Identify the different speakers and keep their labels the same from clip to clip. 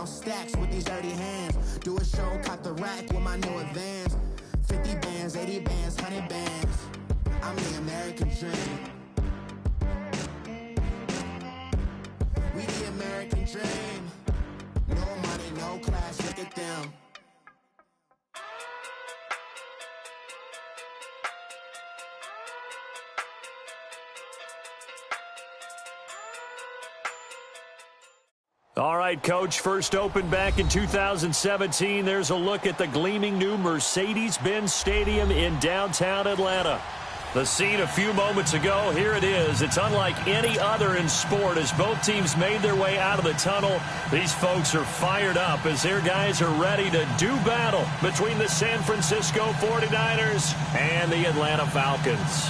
Speaker 1: count stacks with these dirty hands. Do a show, cop the rack with my new advance. 50 bands, 80 bands, 100 bands. I'm the American dream. We the American dream. No money, no class, look at them.
Speaker 2: All right, Coach, first opened back in 2017. There's a look at the gleaming new Mercedes-Benz Stadium in downtown Atlanta. The scene a few moments ago, here it is. It's unlike any other in sport as both teams made their way out of the tunnel. These folks are fired up as their guys are ready to do battle between the San Francisco 49ers and the Atlanta Falcons.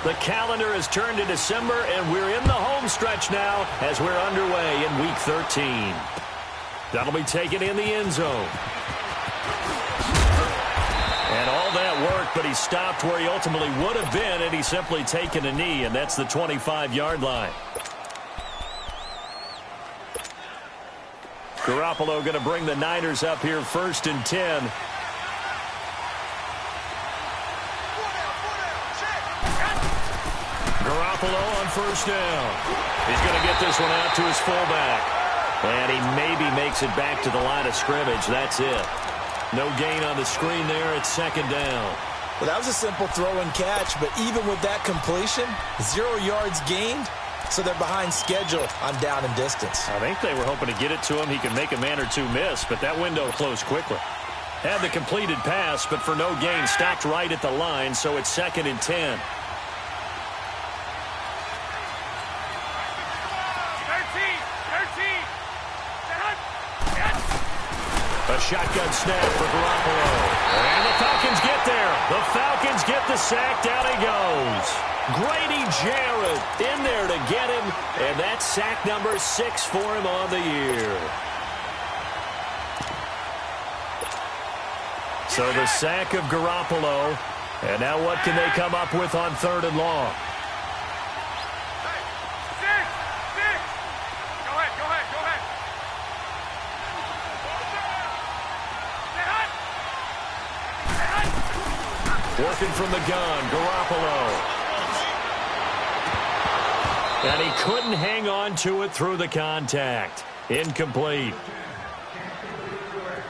Speaker 2: The calendar has turned to December, and we're in the home stretch now as we're underway in Week 13. That'll be taken in the end zone. And all that work, but he stopped where he ultimately would have been, and he's simply taken a knee, and that's the 25-yard line. Garoppolo going to bring the Niners up here first and 10. Garoppolo on first down. He's going to get this one out to his fullback. And he maybe makes it back to the line of scrimmage. That's it. No gain on the screen there. It's second down.
Speaker 3: Well, that was a simple throw and catch, but even with that completion, 0 yards gained, so they're behind schedule on down and distance.
Speaker 2: I think they were hoping to get it to him. He could make a man or two miss, but that window closed quickly. Had the completed pass, but for no gain, stopped right at the line, so it's second and 10. A shotgun snap for Garoppolo. And the Falcons get there. The Falcons get the sack. Down he goes. Grady Jarrett in there to get him. And that's sack number 6 for him on the year. So the sack of Garoppolo. And now what can they come up with on 3rd and long? Working from the gun, Garoppolo. And he couldn't hang on to it through the contact. Incomplete.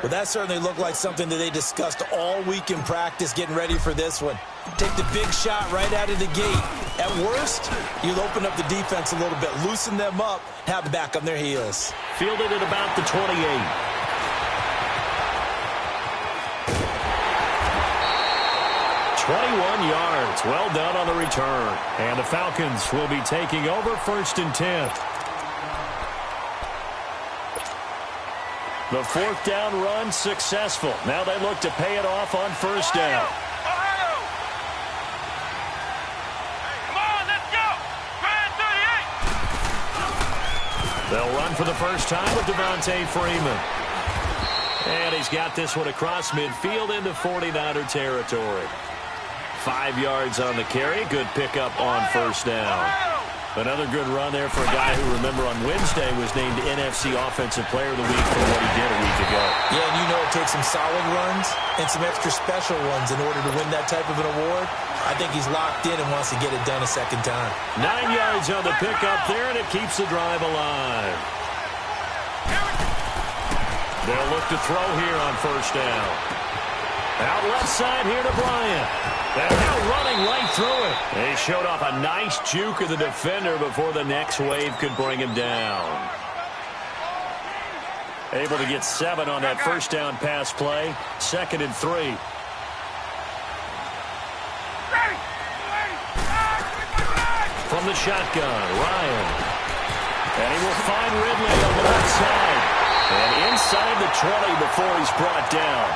Speaker 3: Well, that certainly looked like something that they discussed all week in practice getting ready for this one. Take the big shot right out of the gate. At worst, you'll open up the defense a little bit, loosen them up, have them back on their heels.
Speaker 2: Fielded at about the 28. 21 yards. Well done on the return. And the Falcons will be taking over first and 10. The 4th down run successful. Now they look to pay it off on first down.
Speaker 4: Come on, let's go.
Speaker 2: They'll run for the first time with Devontae Freeman. And he's got this one across midfield into 49er territory. 5 yards on the carry. Good pickup on first down. Another good run there for a guy who, remember, on Wednesday was named NFC Offensive Player of the Week for what he did a week ago.
Speaker 3: Yeah, and you know it takes some solid runs and some extra special ones in order to win that type of an award. I think he's locked in and wants to get it done a second time.
Speaker 2: 9 yards on the pickup there, and it keeps the drive alive. They'll look to throw here on first down. Out left side here to Bryant. And now running right through it. They showed off a nice juke of the defender before the next wave could bring him down. Able to get 7 on that first down pass play. 2nd and 3. From the shotgun, Ryan. And he will find Ridley on the left side. And inside the 20 before he's brought down.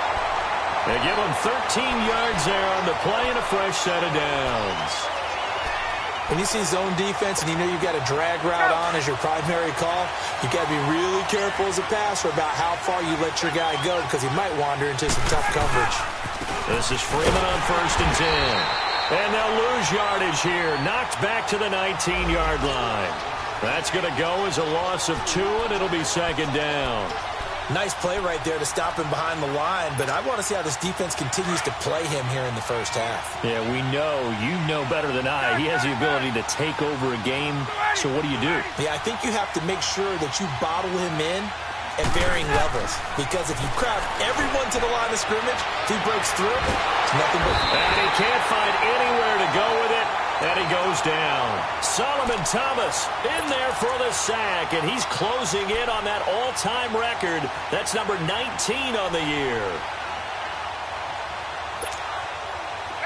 Speaker 2: They give him 13 yards there on the play and a fresh set of downs.
Speaker 3: When you see zone defense and you know you've got a drag route on as your primary call, you've got to be really careful as a passer about how far you let your guy go because he might wander into some tough coverage.
Speaker 2: This is Freeman on first and 10. And they'll lose yardage here. Knocked back to the 19-yard line. That's going to go as a loss of 2, and it'll be second down.
Speaker 3: Nice play right there to stop him behind the line, but I want to see how this defense continues to play him here in the first half.
Speaker 2: Yeah, we know. You know better than I. He has the ability to take over a game, so what do you do?
Speaker 3: Yeah, I think you have to make sure that you bottle him in at varying levels, because if you crowd everyone to the line of scrimmage, if he breaks through, it's nothing but...
Speaker 2: And he can't find anywhere to go with it, and he goes down. Solomon Thomas in there for the sack, and he's closing in on that all-time record. That's number 19 on the year.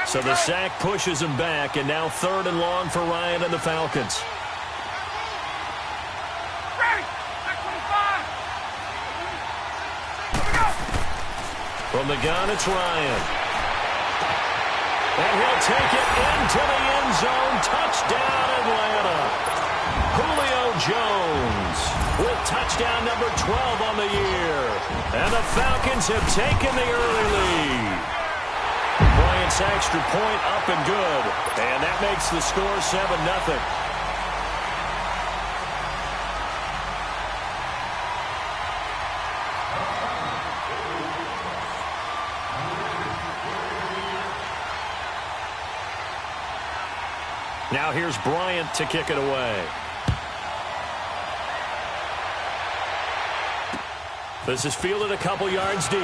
Speaker 2: So the sack pushes him back, and now 3rd and long for Ryan and the Falcons. From the gun, it's Ryan. And he'll take it into the end zone. Touchdown, Atlanta. Julio Jones with touchdown number 12 on the year. And the Falcons have taken the early lead. Bryant's extra point up and good. And that makes the score 7-0. Now here's Bryant to kick it away. This is fielded a couple yards deep.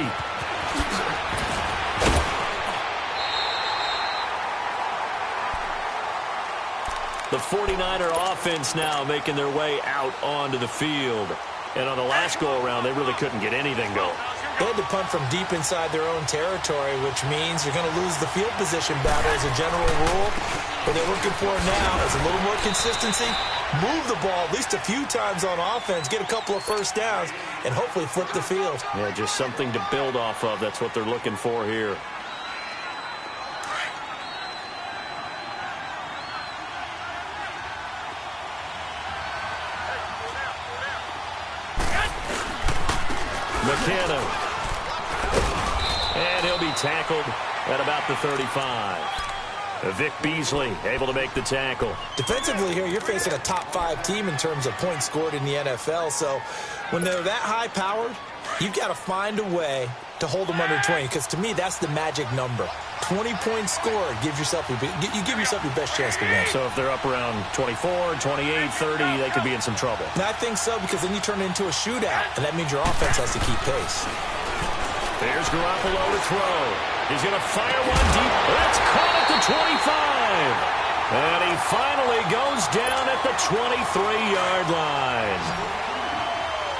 Speaker 2: The 49er offense now making their way out onto the field. And on the last go-around, they really couldn't get anything going.
Speaker 3: They had to punt from deep inside their own territory, which means you're going to lose the field position battle as a general rule. What they're looking for now is a little more consistency, move the ball at least a few times on offense, get a couple of first downs, and hopefully flip the field.
Speaker 2: Yeah, just something to build off of. That's what they're looking for here. McKinnon. And he'll be tackled at about the 35. Vic Beasley able to make the tackle.
Speaker 3: Defensively here, you're facing a top-5 team in terms of points scored in the NFL. So when they're that high-powered, you've got to find a way to hold them under 20. Because to me, that's the magic number. 20 points scored, you give yourself your best chance to win.
Speaker 2: So if they're up around 24, 28, 30, they could be in some trouble.
Speaker 3: And I think so, because then you turn it into a shootout, and that means your offense has to keep pace.
Speaker 2: There's Garoppolo to throw. He's going to fire one deep. That's caught at the 25. And he finally goes down at the 23-yard line.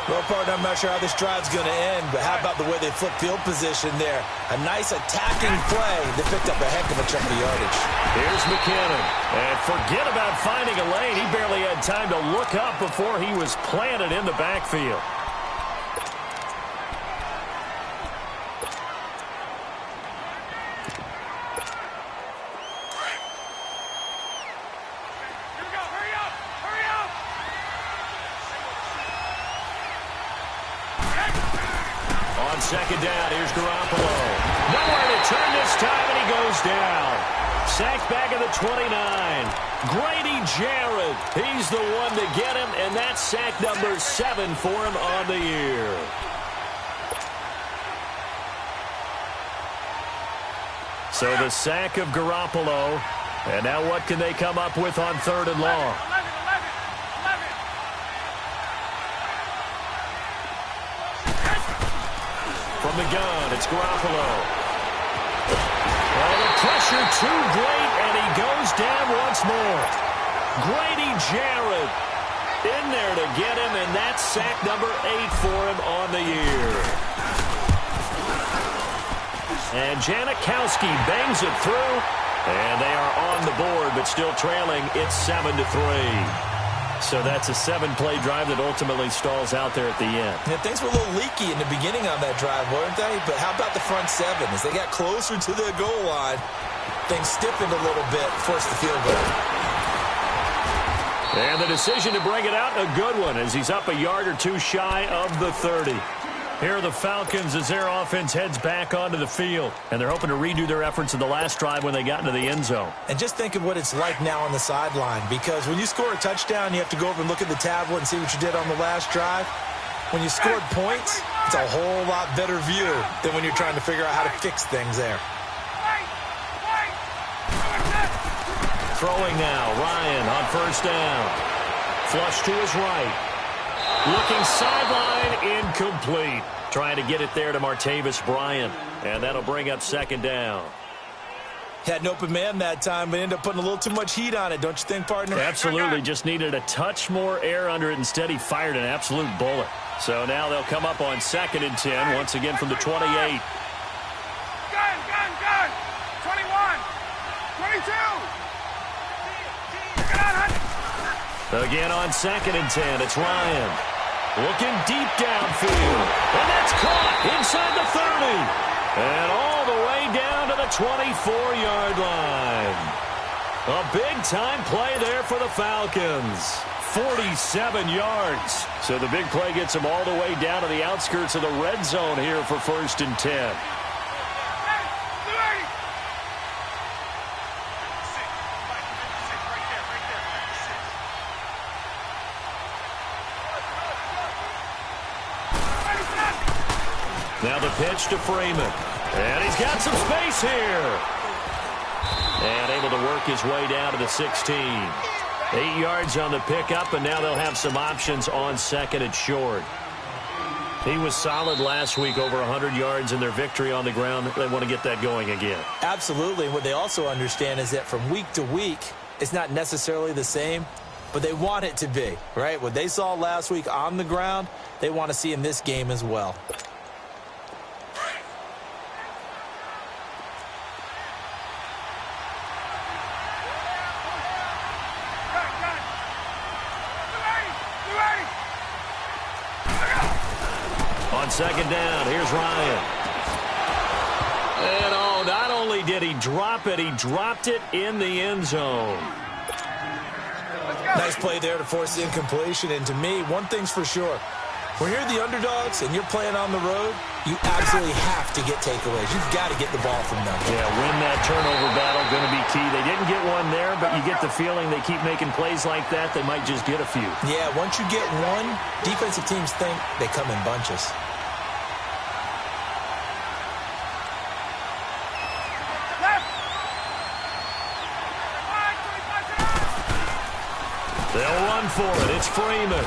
Speaker 3: Well, partner, I'm not sure how this drive's going to end, but how about the way they flip field position there? A nice attacking play. They picked up a heck of a chunk of yardage.
Speaker 2: Here's McKinnon. And forget about finding a lane. He barely had time to look up before he was planted in the backfield. Second down, here's Garoppolo. Nowhere to turn this time, and he goes down. Sacked back at the 29. Grady Jarrett, he's the one to get him, and that's sack number 7 for him on the year. So the sack of Garoppolo, and now what can they come up with on 3rd and long? From the gun, it's Garoppolo. Well, the pressure too great, and he goes down once more. Grady Jarrett in there to get him, and that's sack number 8 for him on the year. And Janikowski bangs it through, and they are on the board, but still trailing. It's 7-3. So that's a 7-play drive that ultimately stalls out there at the end.
Speaker 3: Yeah, things were a little leaky in the beginning on that drive, weren't they? But how about the front 7? As they got closer to the goal line, things stiffened a little bit, forced the field goal.
Speaker 2: And the decision to bring it out, a good one, as he's up a yard or two shy of the 30. Here are the Falcons as their offense heads back onto the field. And they're hoping to redo their efforts in the last drive when they got into the end zone.
Speaker 3: And just think of what it's like now on the sideline, because when you score a touchdown, you have to go over and look at the tablet and see what you did on the last drive. When you scored points, it's a whole lot better view than when you're trying to figure out how to fix things there.
Speaker 2: Throwing now, Ryan on first down. Flush to his right. Looking sideline, incomplete. Trying to get it there to Martavis Bryant. And that'll bring up second down.
Speaker 3: Had an open man that time, but ended up putting a little too much heat on it, don't you think, partner?
Speaker 2: Absolutely. Just needed a touch more air under it. Instead, he fired an absolute bullet. So now they'll come up on 2nd and 10, once again from the 28.
Speaker 4: Gun! 21! 22! Get on, Hunt!
Speaker 2: Again on 2nd and 10, it's Ryan. Looking deep downfield. And that's caught inside the 30. And all the way down to the 24-yard line. A big-time play there for the Falcons. 47 yards. So the big play gets them all the way down to the outskirts of the red zone here for 1st and 10. Now the pitch to Freeman. And he's got some space here. And able to work his way down to the 16. 8 yards on the pickup, and now they'll have some options on 2nd and short. He was solid last week, over 100 yards in their victory on the ground. They want to get that going again.
Speaker 3: Absolutely. What they also understand is that from week to week, it's not necessarily the same, but they want it to be, right? What they saw last week on the ground, they want to see in this game as well.
Speaker 2: On 2nd down, here's Ryan. And oh, not only did he drop it, he dropped it in the end zone.
Speaker 3: Nice play there to force the incompletion. And to me, one thing's for sure. When you're the underdogs and you're playing on the road, you absolutely have to get takeaways. You've got to get the ball from them.
Speaker 2: Yeah, win that turnover battle, going to be key. They didn't get one there, but you get the feeling they keep making plays like that, they might just get a few.
Speaker 3: Yeah, once you get one, defensive teams think they come in bunches.
Speaker 2: They'll run for it. It's Freeman.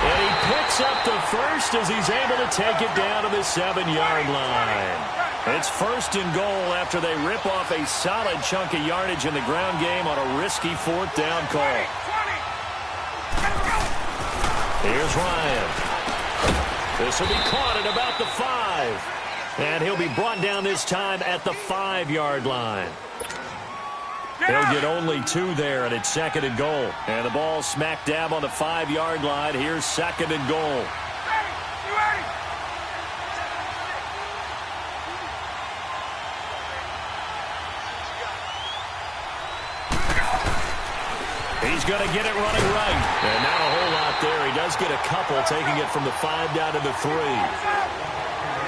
Speaker 2: And he picks up the first as he's able to take it down to the 7-yard line. It's 1st and goal after they rip off a solid chunk of yardage in the ground game on a risky 4th down call. Here's Ryan. This will be caught at about the 5. And he'll be brought down this time at the 5-yard line. They'll get only 2 there, and it's 2nd and goal. And the ball smack dab on the 5-yard line. Here's 2nd and goal. He's going to get it running right. And not a whole lot there. He does get a couple, taking it from the 5 down to the 3.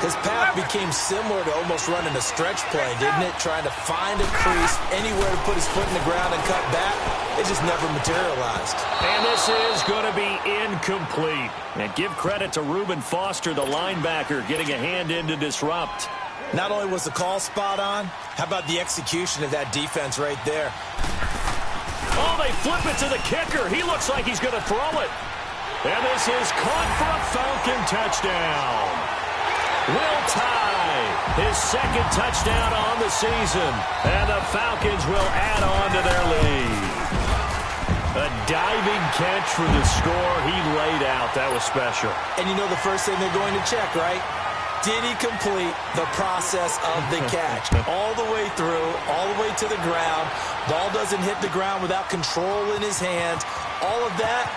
Speaker 3: His path became similar to almost running a stretch play, didn't it? Trying to find a crease, anywhere to put his foot in the ground and cut back. It just never materialized.
Speaker 2: And this is going to be incomplete. And give credit to Reuben Foster, the linebacker, getting a hand in to disrupt.
Speaker 3: Not only was the call spot on, how about the execution of that defense right there?
Speaker 2: Oh, they flip it to the kicker. He looks like he's going to throw it. And this is caught for a Falcon touchdown. Will tie his 2nd touchdown on the season. And the Falcons will add on to their lead. A diving catch for the score. He laid out. That was special.
Speaker 3: And you know the first thing they're going to check, right? Did he complete the process of the catch? All the way through, all the way to the ground. Ball doesn't hit the ground without control in his hands. All of that,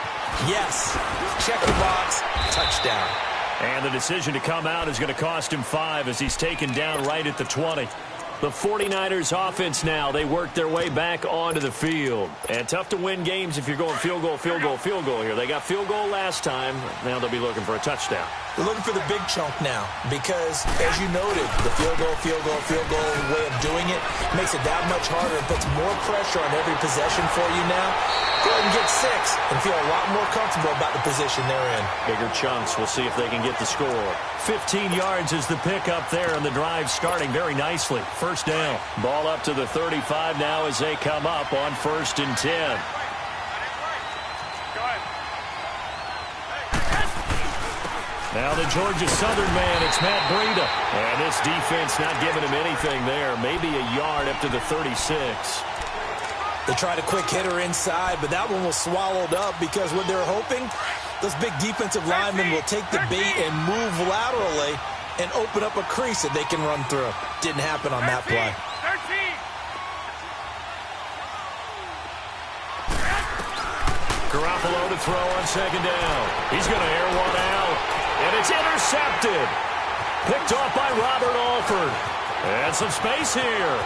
Speaker 3: yes. Check the box, touchdown.
Speaker 2: And the decision to come out is going to cost him 5 as he's taken down right at the 20. The 49ers offense now, they work their way back onto the field. And tough to win games if you're going field goal, field goal, field goal here. They got field goal last time. Now they'll be looking for a touchdown.
Speaker 3: They're looking for the big chunk now because, as you noted, the field goal way of doing it makes it that much harder and puts more pressure on every possession for you now. Go ahead and get 6 and feel a lot more comfortable about the position they're in.
Speaker 2: Bigger chunks. We'll see if they can get the score. 15 yards is the pickup there, and the drive starting very nicely. First down. Ball up to the 35 now as they come up on 1st and 10. Now the Georgia Southern man, it's Matt Breida. And this defense not giving him anything there. Maybe a yard up to the 36.
Speaker 3: They tried a quick hitter inside, but that one was swallowed up because what they're hoping, those big defensive linemen will take the bait and move laterally and open up a crease that they can run through. Didn't happen on that play.
Speaker 2: Garoppolo to throw on 2nd down. He's going to air one out. And it's intercepted. Picked off by Robert Alford. And some space here.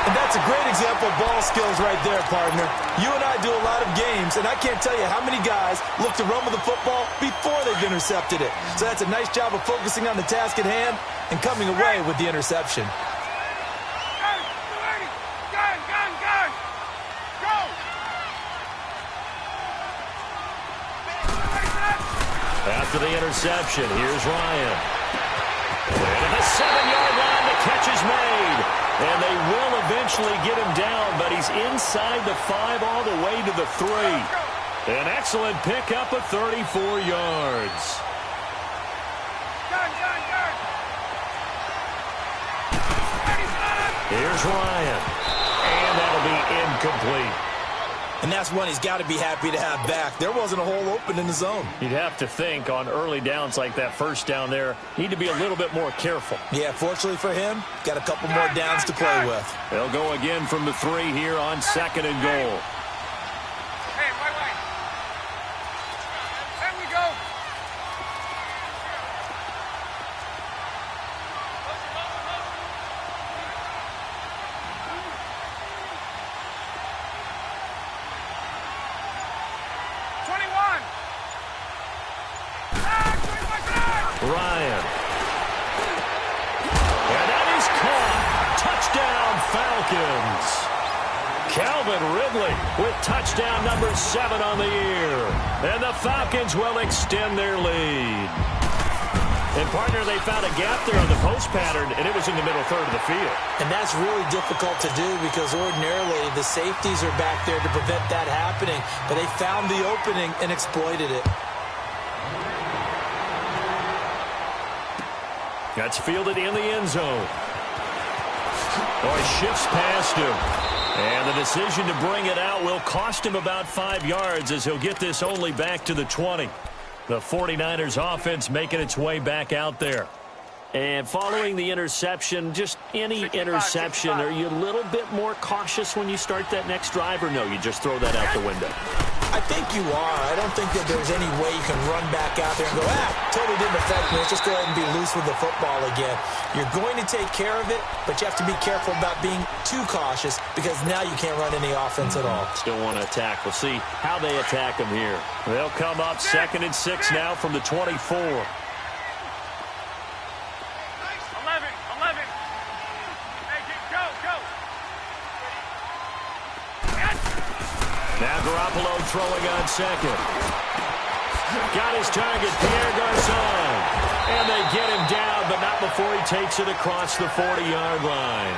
Speaker 3: And that's a great example of ball skills right there, partner. You and I do a lot of games, and I can't tell you how many guys look to run with the football before they've intercepted it. So that's a nice job of focusing on the task at hand and coming away with the interception.
Speaker 2: After the interception, here's Ryan. And at the 7-yard line, the catch is made. And they will eventually get him down, but he's inside the 5 all the way to the 3. An excellent pickup of 34 yards. Here's Ryan. And that'll be incomplete.
Speaker 3: And that's one he's got to be happy to have back. There wasn't a hole open in the zone.
Speaker 2: You'd have to think on early downs like that first down there, need to be a little bit more careful.
Speaker 3: Yeah, fortunately for him, got a couple more downs to play with.
Speaker 2: They'll go again from the 3 here on 2nd and goal.
Speaker 4: Hey, wait. There we go.
Speaker 2: Ryan. And that is caught. Touchdown, Falcons. Calvin Ridley with touchdown number 7 on the year. And the Falcons will extend their lead. And, partner, they found a gap there on the post pattern, and it was in the middle third of the field.
Speaker 3: And that's really difficult to do because ordinarily the safeties are back there to prevent that happening. But they found the opening and exploited it.
Speaker 2: That's fielded in the end zone. Oh, he shifts past him. And the decision to bring it out will cost him about 5 yards as he'll get this only back to the 20. The 49ers offense making its way back out there. And following the interception, just any interception, are you a little bit more cautious when you start that next drive, or no, you just throw that out the window?
Speaker 3: I think you are. I don't think that there's any way you can run back out there and go, totally didn't affect me. Let's just go ahead and be loose with the football again. You're going to take care of it, but you have to be careful about being too cautious because now you can't run any offense at all.
Speaker 2: Still want to attack. We'll see how they attack them here. They'll come up 2nd and 6 now from the 24.
Speaker 4: 11. Hey, go.
Speaker 2: Now Garoppolo throwing on 2nd. Got his target, Pierre Garçon. And they get him down, but not before he takes it across the 40-yard line.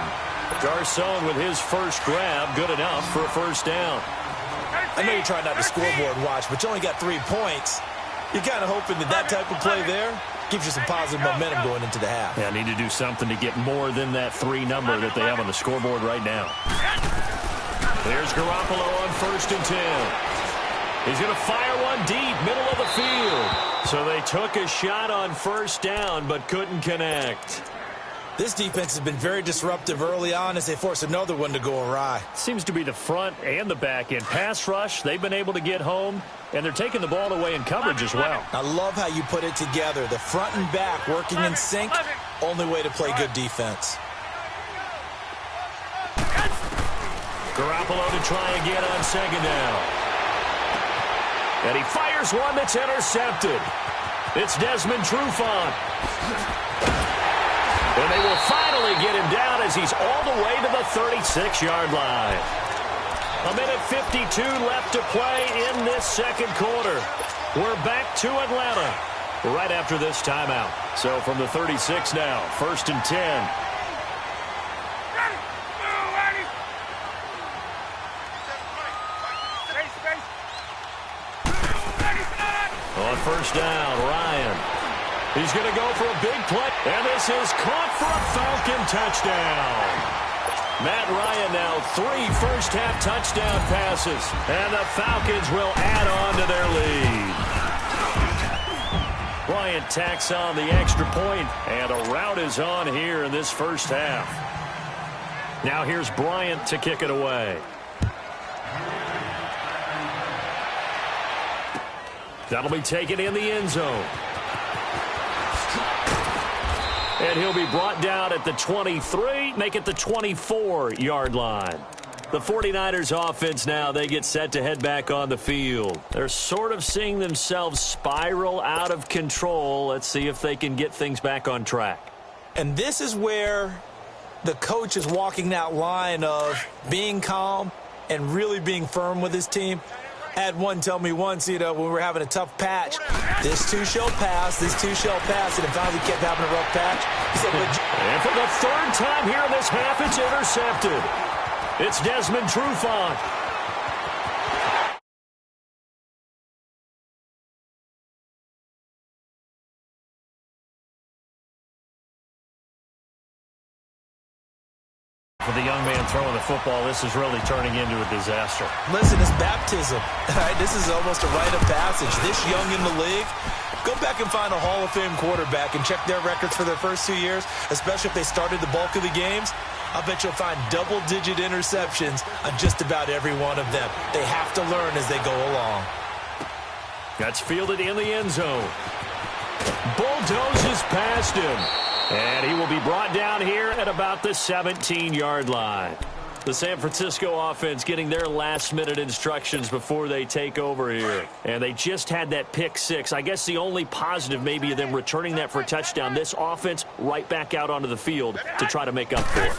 Speaker 2: Garçon with his first grab, good enough for a first down.
Speaker 3: I know you're trying not to scoreboard watch, but you only got 3 points. You're kind of hoping that type of play there gives you some positive momentum going into the half.
Speaker 2: Yeah, need to do something to get more than that 3 number that they have on the scoreboard right now. There's Garoppolo on 1st and 10. He's going to fire one deep, middle of the field. So they took a shot on 1st down, but couldn't connect.
Speaker 3: This defense has been very disruptive early on as they force another one to go awry.
Speaker 2: Seems to be the front and the back end. Pass rush, they've been able to get home, and they're taking the ball away in coverage as well.
Speaker 3: I love how you put it together. The front and back working in sync. Only way to play good defense.
Speaker 2: Garoppolo to try again on second down. And he fires one that's intercepted. It's Desmond Trufant. And they will finally get him down as he's all the way to the 36-yard line. 1:52 left to play in this second quarter. We're back to Atlanta right after this timeout. So from the 36 now, 1st and 10. On first down, Ryan. He's going to go for a big play. And this is caught for a Falcon touchdown. Matt Ryan now 3 first-half touchdown passes. And the Falcons will add on to their lead. Bryant tacks on the extra point, and a rout is on here in this first half. Now here's Bryant to kick it away. That'll be taken in the end zone. And he'll be brought down at the 23, make it the 24-yard line. The 49ers offense now, they get set to head back on the field. They're sort of seeing themselves spiral out of control. Let's see if they can get things back on track.
Speaker 3: And this is where the coach is walking that line of being calm and really being firm with his team. I had one tell me once, when we were having a tough patch, this too shall pass, and it finally kept having a rough patch. He said,
Speaker 2: and for the third time here in this half, it's intercepted. It's Desmond Trufant. For the young man throwing the football, this is really turning into a disaster.
Speaker 3: Listen, it's baptism. Right? This is almost a rite of passage. This young in the league, go back and find a Hall of Fame quarterback and check their records for their first 2 years, especially if they started the bulk of the games. I bet you'll find double-digit interceptions on just about every one of them. They have to learn as they go along.
Speaker 2: That's fielded in the end zone. Bulldozes past him. And he will be brought down here at about the 17-yard line. The San Francisco offense getting their last-minute instructions before they take over here. And they just had that pick six. I guess the only positive maybe of them returning that for a touchdown. This offense right back out onto the field to try to make up for it.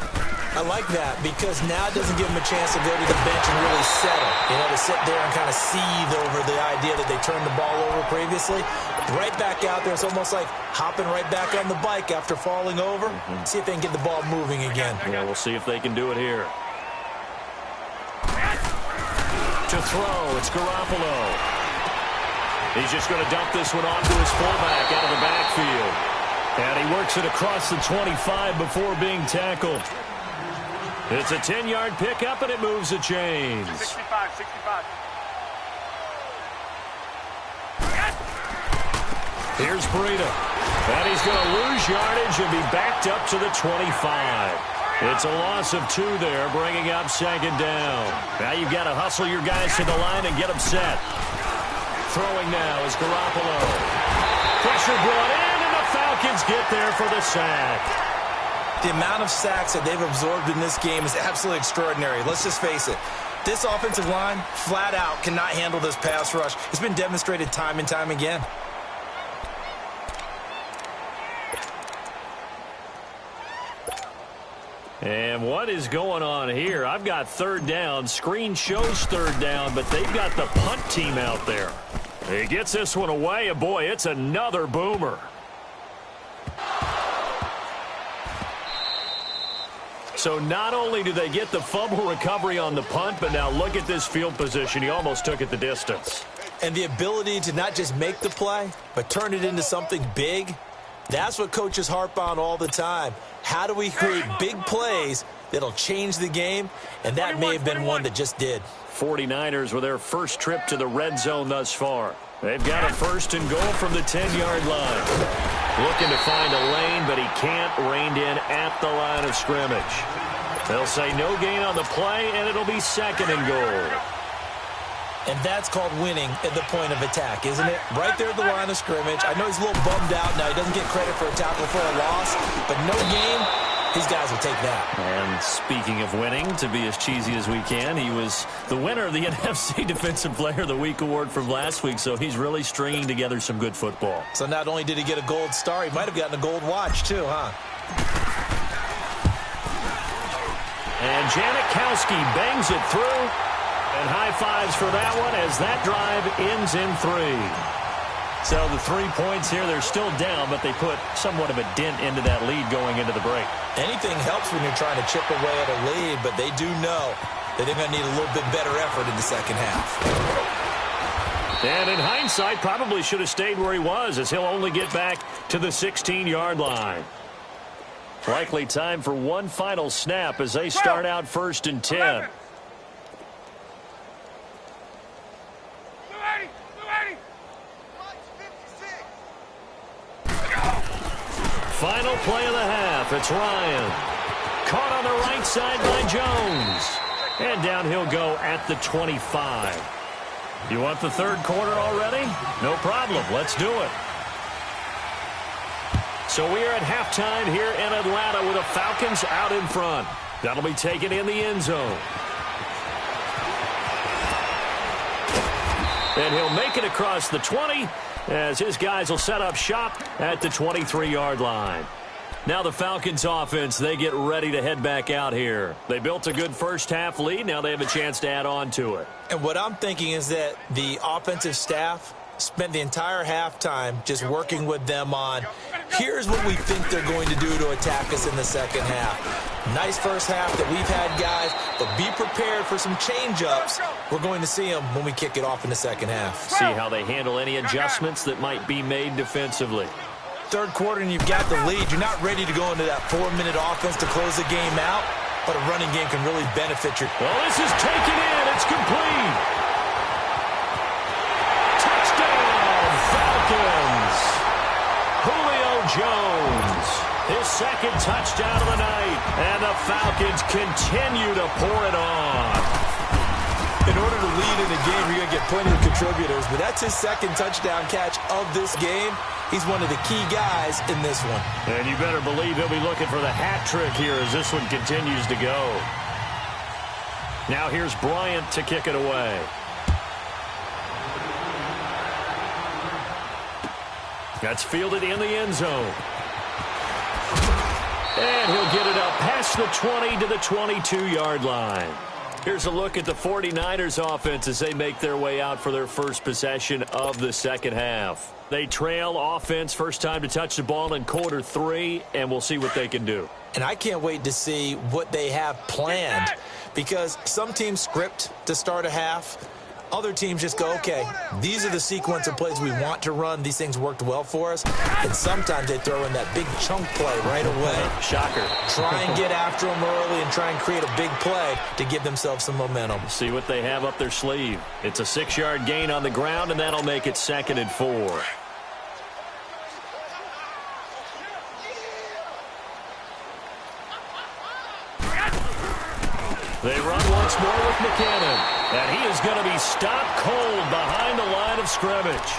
Speaker 3: I like that because now it doesn't give them a chance to go to the bench and really settle. To sit there and kind of seethe over the idea that they turned the ball over previously. Right back out there. It's almost like hopping right back on the bike after falling over. See if they can get the ball moving again.
Speaker 2: Yeah, we'll see if they can do it here. To throw, it's Garoppolo. He's just going to dump this one off to his fullback out of the backfield. And he works it across the 25 before being tackled. It's a 10-yard pickup, and it moves the chains.
Speaker 4: 65.
Speaker 2: Here's Breida. And he's going to lose yardage and be backed up to the 25. It's a loss of 2 there, bringing up second down. Now you've got to hustle your guys to the line and get them set. Throwing now is Garoppolo. Pressure brought in, and the Falcons get there for the sack.
Speaker 3: The amount of sacks that they've absorbed in this game is absolutely extraordinary. Let's just face it. This offensive line, flat out, cannot handle this pass rush. It's been demonstrated time and time again.
Speaker 2: And what is going on here? I've got third down. Screen shows third down, but they've got the punt team out there. He gets this one away, and boy, it's another boomer. So not only do they get the fumble recovery on the punt, but now look at this field position. He almost took it the distance.
Speaker 3: And the ability to not just make the play, but turn it into something big, that's what coaches harp on all the time. How do we create big plays that'll change the game? And that may have been one that just did.
Speaker 2: 49ers with their first trip to the red zone thus far. They've got a first and goal from the 10-yard line. Looking to find a lane, but he can't. Reined in at the line of scrimmage. They'll say no gain on the play, and it'll be second and goal.
Speaker 3: And that's called winning at the point of attack, isn't it? Right there at the line of scrimmage. I know he's a little bummed out now. He doesn't get credit for a tackle for a loss, but no game, these guys will take that.
Speaker 2: And speaking of winning, to be as cheesy as we can, he was the winner of the NFC Defensive Player of the Week award from last week, so he's really stringing together some good football.
Speaker 3: So not only did he get a gold star, he might have gotten a gold watch too, huh?
Speaker 2: And Janikowski bangs it through. And high fives for that one as that drive ends in 3. So the 3 points here, they're still down, but they put somewhat of a dent into that lead going into the break.
Speaker 3: Anything helps when you're trying to chip away at a lead, but they do know that they're going to need a little bit better effort in the second half.
Speaker 2: And in hindsight, probably should have stayed where he was, as he'll only get back to the 16-yard line. Likely time for one final snap as they start out 1st and 10. Final play of the half. It's Ryan. Caught on the right side by Jones. And down he'll go at the 25. You want the third quarter already? No problem. Let's do it. So we are at halftime here in Atlanta with the Falcons out in front. That'll be taken in the end zone. And he'll make it across the 20 as his guys will set up shop at the 23-yard line. Now the Falcons offense, they get ready to head back out here. They built a good first half lead. Now they have a chance to add on to it.
Speaker 3: And what I'm thinking is that the offensive staff spent the entire halftime just working with them on, here's what we think they're going to do to attack us in the second half. Nice first half that we've had, guys, but be prepared for some change-ups. We're going to see them when we kick it off in the second half.
Speaker 2: See how they handle any adjustments that might be made defensively.
Speaker 3: Third quarter and you've got the lead. You're not ready to go into that 4-minute offense to close the game out, but a running game can really benefit your...
Speaker 2: Well, this is taken in. It's complete. Touchdown, Falcons. Julio Jones, his second touchdown of the night, and the Falcons continue to pour it on.
Speaker 3: In order to lead in a game, you're going to get plenty of contributors, but that's his second touchdown catch of this game. He's one of the key guys in this one.
Speaker 2: And you better believe he'll be looking for the hat trick here as this one continues to go. Now here's Bryant to kick it away. That's fielded in the end zone. And he'll get it up past the 20 to the 22-yard line. Here's a look at the 49ers offense as they make their way out for their first possession of the second half. They trail offense first time to touch the ball in quarter 3, and we'll see what they can do.
Speaker 3: And I can't wait to see what they have planned, because some teams script to start a half. Other teams just go, okay, these are the sequence of plays we want to run. These things worked well for us. And sometimes they throw in that big chunk play right away.
Speaker 2: Shocker.
Speaker 3: Try and get after them early and try and create a big play to give themselves some momentum.
Speaker 2: See what they have up their sleeve. It's a 6-yard gain on the ground, and that'll make it 2nd and 4. They run once more with McKinnon. And he is going to be stopped cold behind the line of scrimmage.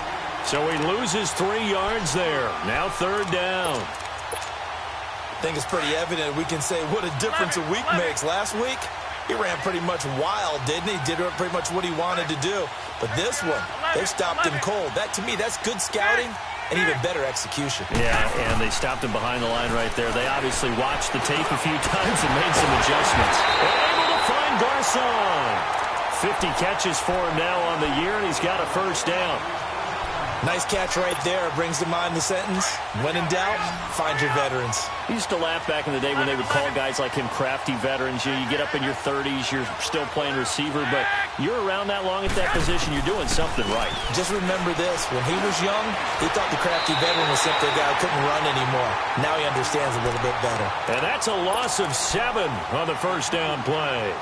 Speaker 2: So he loses 3 yards there. Now 3rd down.
Speaker 3: I think it's pretty evident we can say what a difference a week makes. Last week, he ran pretty much wild, didn't he? Did pretty much what he wanted to do. But this one, they stopped him cold. That, to me, that's good scouting and even better execution.
Speaker 2: Yeah, and they stopped him behind the line right there. They obviously watched the tape a few times and made some adjustments. They're able to find Garcon. 50 catches for him now on the year, and he's got a first down.
Speaker 3: Nice catch right there. Brings to mind the sentence, when in doubt, find your veterans.
Speaker 2: I used to laugh back in the day when they would call guys like him crafty veterans. You get up in your 30s, you're still playing receiver, but you're around that long at that position, you're doing something right.
Speaker 3: Just remember this. When he was young, he thought the crafty veteran was simply a guy who couldn't run anymore. Now he understands a little bit better.
Speaker 2: And that's a loss of 7 on the first down play.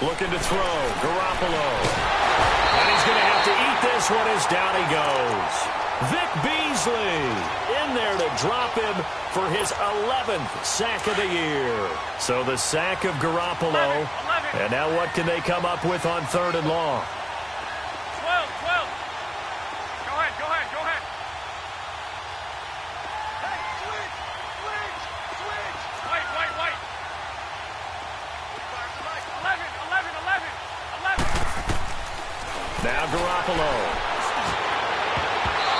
Speaker 2: Looking to throw, Garoppolo. And this one as down he goes. Vic Beasley in there to drop him for his 11th sack of the year. So the sack of Garoppolo. And now what can they come up with on 3rd and long?
Speaker 4: 12. Go ahead. Hey, switch. Wait. 11.
Speaker 2: Now Garoppolo.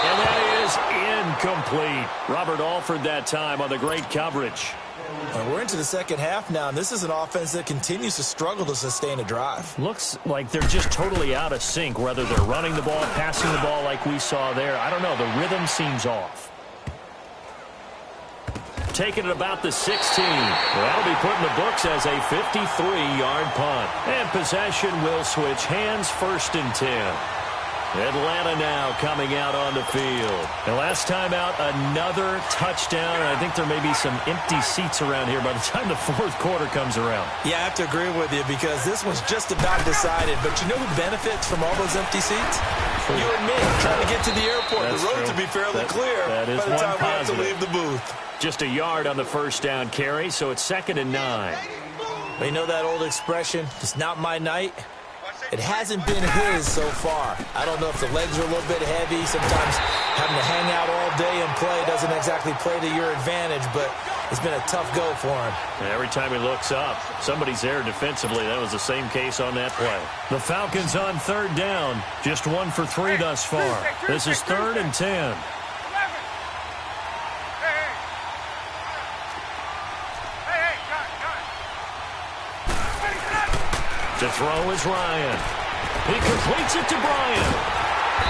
Speaker 2: And that is incomplete. Robert Alford that time on the great coverage.
Speaker 3: We're into the second half now, and this is an offense that continues to struggle to sustain a drive.
Speaker 2: Looks like they're just totally out of sync, whether they're running the ball, passing the ball like we saw there. I don't know. The rhythm seems off. Taking it about the 16. That'll be put in the books as a 53-yard punt. And possession will switch hands, 1st and 10. Atlanta now coming out on the field. And last time out, another touchdown. And I think there may be some empty seats around here by the time the 4th quarter comes around.
Speaker 3: Yeah, I have to agree with you because this one's just about decided. But you know who benefits from all those empty seats? You and me trying to get to the airport.
Speaker 2: That's
Speaker 3: the roads
Speaker 2: true.
Speaker 3: will be fairly clear
Speaker 2: that is
Speaker 3: by the time we have to
Speaker 2: positive.
Speaker 3: leave the booth.
Speaker 2: Just a yard on the 1st down carry, so it's 2nd and 9.
Speaker 3: You know that old expression, it's not my night? It hasn't been his so far. I don't know if the legs are a little bit heavy. Sometimes having to hang out all day and play doesn't exactly play to your advantage, but it's been a tough go for him.
Speaker 2: And every time he looks up, somebody's there defensively. That was the same case on that play. The Falcons on 3rd down. Just 1 for 3 thus far. This is 3rd and 10. To throw is Ryan. He completes it to Bryant.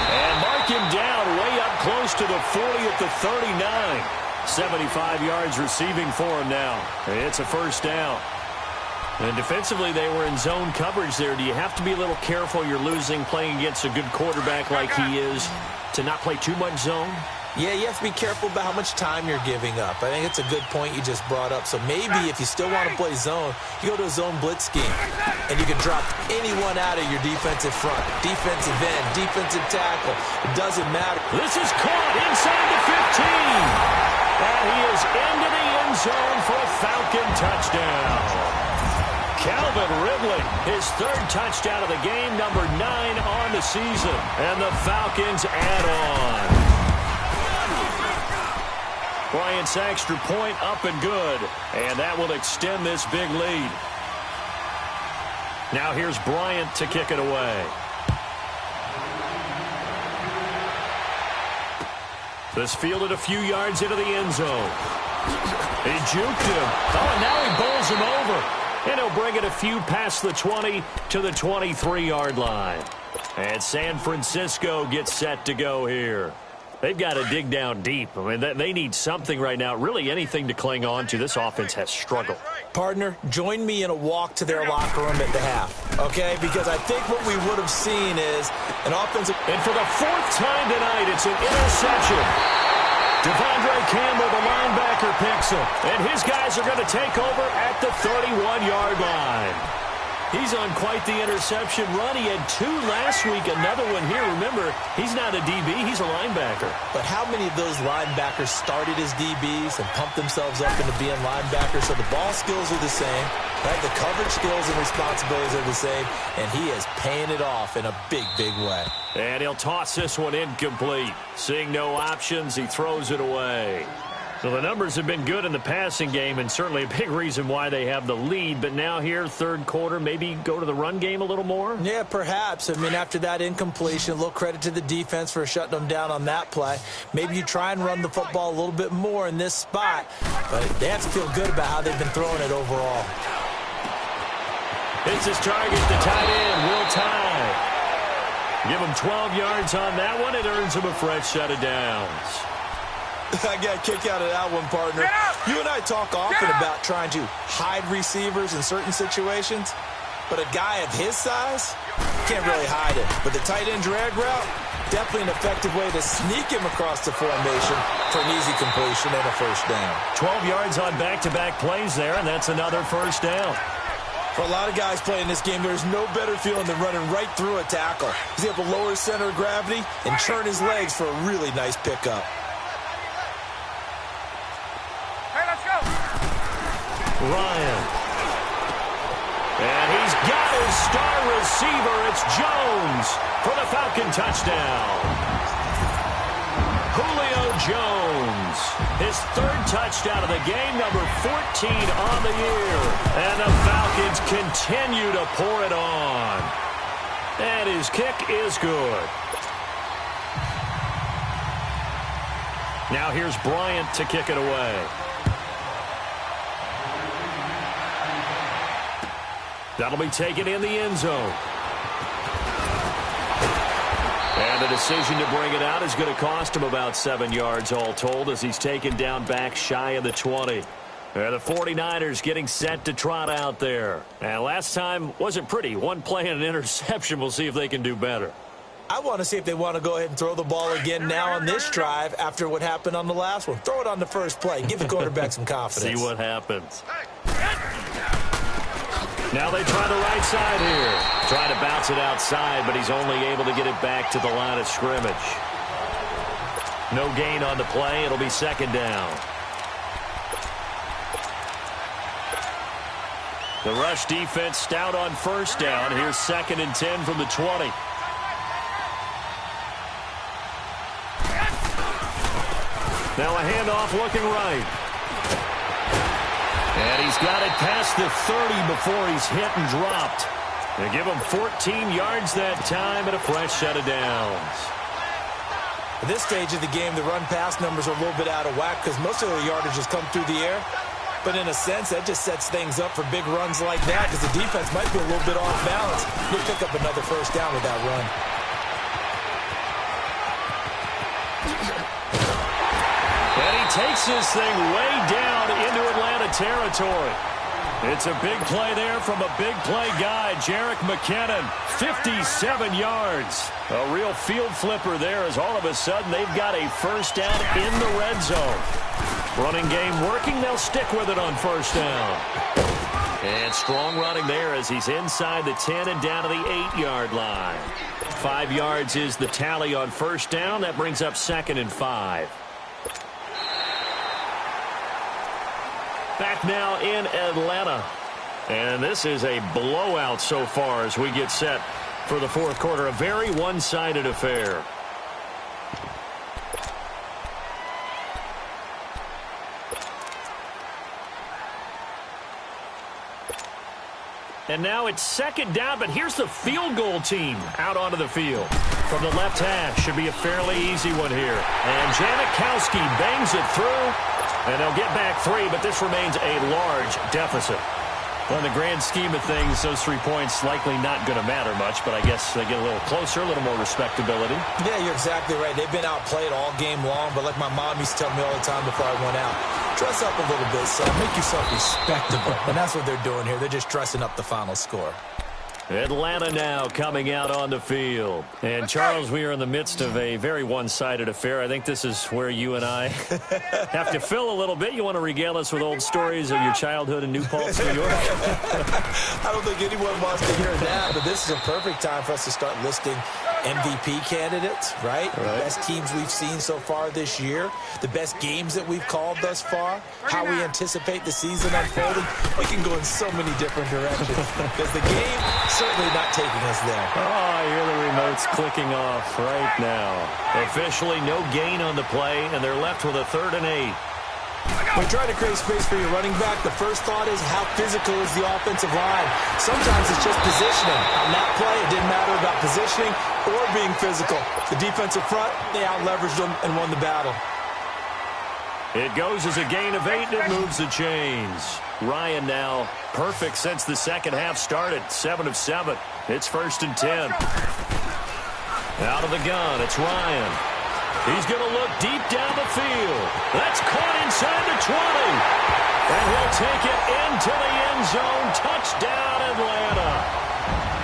Speaker 2: And mark him down way up close to the 40 at the 39. 75 yards receiving for him now. It's a 1st down. And defensively, they were in zone coverage there. Do you have to be a little careful you're losing playing against a good quarterback like he is to not play too much zone?
Speaker 3: Yeah, you have to be careful about how much time you're giving up. I think it's a good point you just brought up. So maybe if you still want to play zone, you go to a zone blitz scheme, and you can drop anyone out of your defensive front, defensive end, defensive tackle. It doesn't matter.
Speaker 2: This is caught inside the 15. And he is into the end zone for a Falcon touchdown. Calvin Ridley, his 3rd touchdown of the game, number 9 on the season. And the Falcons add on. Bryant's extra point up and good. And that will extend this big lead. Now here's Bryant to kick it away. This fielded a few yards into the end zone. He juked him. Oh, and now he bowls him over. And he'll bring it a few past the 20 to the 23-yard line. And San Francisco gets set to go here. They've got to dig down deep. I mean, they need something right now, really anything to cling on to. This offense has struggled.
Speaker 3: Partner, join me in a walk to their locker room at the half, okay? Because I think what we would have seen is an offensive...
Speaker 2: And for the 4th time tonight, it's an interception. Devondre Campbell, the linebacker, picks him. And his guys are going to take over at the 31-yard line. He's on quite the interception run. He had 2 last week, another one here. Remember, he's not a DB, he's a linebacker.
Speaker 3: But how many of those linebackers started as DBs and pumped themselves up into being linebackers? So the ball skills are the same, right? The coverage skills and responsibilities are the same, and he is paying it off in a big, big way.
Speaker 2: And he'll toss this one incomplete. Seeing no options, he throws it away. So the numbers have been good in the passing game, and certainly a big reason why they have the lead. But now here, 3rd quarter, maybe go to the run game a little more?
Speaker 3: Yeah, perhaps. I mean, after that incompletion, a little credit to the defense for shutting them down on that play. Maybe you try and run the football a little bit more in this spot. But they have to feel good about how they've been throwing it overall.
Speaker 2: It's his target, the tight end, Will Tye. Give him 12 yards on that one. It earns him a fresh set of downs.
Speaker 3: I got a kick out of that one, partner. You and I talk often about trying to hide receivers in certain situations, but a guy of his size can't really hide it. But the tight end drag route, definitely an effective way to sneak him across the formation for an easy completion and a 1st down.
Speaker 2: 12 yards on back-to-back plays there, and that's another 1st down.
Speaker 3: For a lot of guys playing this game, there's no better feeling than running right through a tackle. He's able to lower his center of gravity and turn his legs for a really nice pickup.
Speaker 4: Hey, let's go.
Speaker 2: Ryan. And he's got his star receiver. It's Jones for the Falcon touchdown. Julio Jones, his third touchdown of the game, number 14 on the year. And the Falcons continue to pour it on. And his kick is good. Now here's Bryant to kick it away. That'll be taken in the end zone. And the decision to bring it out is going to cost him about 7 yards all told as he's taken down back shy of the 20. The 49ers getting set to trot out there. And last time wasn't pretty. One play and an interception. We'll see if they can do better.
Speaker 3: I want to see if they want to go ahead and throw the ball again now on this drive after what happened on the last one. Throw it on the first play. Give the quarterback some confidence.
Speaker 2: See what happens. Now they try the right side here. Trying to bounce it outside, but he's only able to get it back to the line of scrimmage. No gain on the play. It'll be second down. The rush defense stout on first down. Here's 2nd and 10 from the 20. Now a handoff looking right. And he's got it past the 30 before he's hit and dropped. They give him 14 yards that time and a fresh set of downs.
Speaker 3: At this stage of the game, the run-pass numbers are a little bit out of whack because most of the yardage has come through the air. But in a sense, that just sets things up for big runs like that because the defense might be a little bit off balance. He'll pick up another first down with that run.
Speaker 2: And he takes this thing way down into Atlanta territory. It's a big play there from a big play guy, Jerick McKinnon, 57 yards. A real field flipper there as all of a sudden they've got a first down in the red zone. Running game working, they'll stick with it on first down. And strong running there as he's inside the 10 and down to the 8-yard line. 5 yards is the tally on first down. That brings up 2nd and 5. Back now in Atlanta. And this is a blowout so far as we get set for the fourth quarter. A very one-sided affair. And now it's second down, but here's the field goal team out onto the field. From the left hash, should be a fairly easy one here. And Janikowski bangs it through. And they'll get back 3, but this remains a large deficit. Well, in the grand scheme of things, those 3 points likely not going to matter much, but I guess they get a little closer, a little more respectability.
Speaker 3: Yeah, you're exactly right. They've been outplayed all game long, but like my mom used to tell me all the time before I went out, dress up a little bit, son. Make yourself respectable. And that's what they're doing here. They're just dressing up the final score.
Speaker 2: Atlanta now coming out on the field. And, Charles, we are in the midst of a very one-sided affair. I think this is where you and I have to fill a little bit. You want to regale us with old stories of your childhood in New Paltz, New York?
Speaker 3: I don't think anyone wants to hear that, but this is a perfect time for us to start listing MVP candidates, right? The best teams we've seen so far this year, the best games that we've called thus far, how we anticipate the season unfolding. We can go in so many different directions because the game certainly not taking us there.
Speaker 2: Oh, I hear the remotes clicking off right now. Officially no gain on the play, and they're left with a 3rd and 8.
Speaker 3: When trying to create space for your running back, the first thought is how physical is the offensive line. Sometimes it's just positioning. On that play, it didn't matter about positioning or being physical. The defensive front, they out-leveraged them and won the battle.
Speaker 2: It goes as a gain of 8, and it moves the chains. Ryan now perfect since the second half started. 7 of 7. It's 1st and 10. Out of the gun, it's Ryan. He's going to look deep down the field. That's caught inside the 20. And he'll take it into the end zone. Touchdown, Atlanta.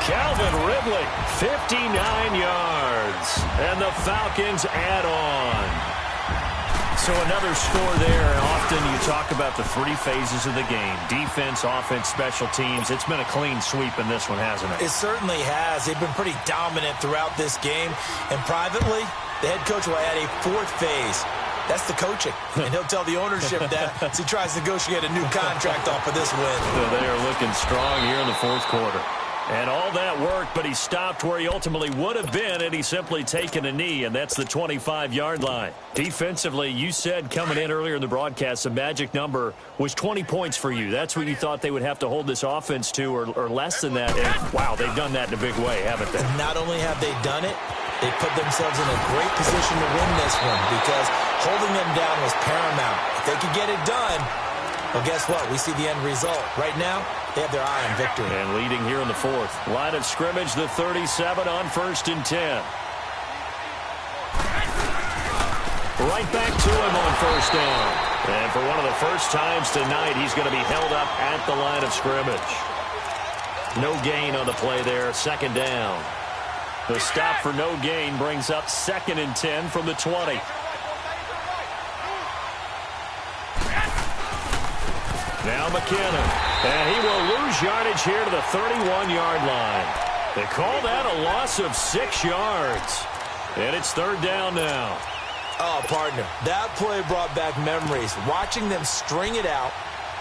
Speaker 2: Calvin Ridley, 59 yards. And the Falcons add on. So another score there, and often you talk about the three phases of the game. Defense, offense, special teams. It's been a clean sweep in this one, hasn't it?
Speaker 3: It certainly has. They've been pretty dominant throughout this game. And privately, the head coach will add a fourth phase. That's the coaching. And he'll tell the ownership that as he tries to negotiate a new contract off of this win.
Speaker 2: So they are looking strong here in the fourth quarter. And all that worked, but he stopped where he ultimately would have been, and he's simply taken a knee, and that's the 25-yard line. Defensively, you said coming in earlier in the broadcast, the magic number was 20 points for you. That's what you thought they would have to hold this offense to, or less than that. And, wow, they've done that in a big way, haven't they?
Speaker 3: Not only have they done it, they put themselves in a great position to win this one because holding them down was paramount. If they could get it done, well, guess what? We see the end result. Right now, they have their eye on victory.
Speaker 2: And leading here in the fourth. Line of scrimmage, the 37 on 1st and 10. Right back to him on 1st down. And for one of the first times tonight, he's going to be held up at the line of scrimmage. No gain on the play there, 2nd down. The stop for no gain brings up 2nd and 10 from the 20. Now McKinnon, and he will lose yardage here to the 31-yard line. They call that a loss of 6 yards. And it's 3rd down now.
Speaker 3: Oh, partner, that play brought back memories. Watching them string it out,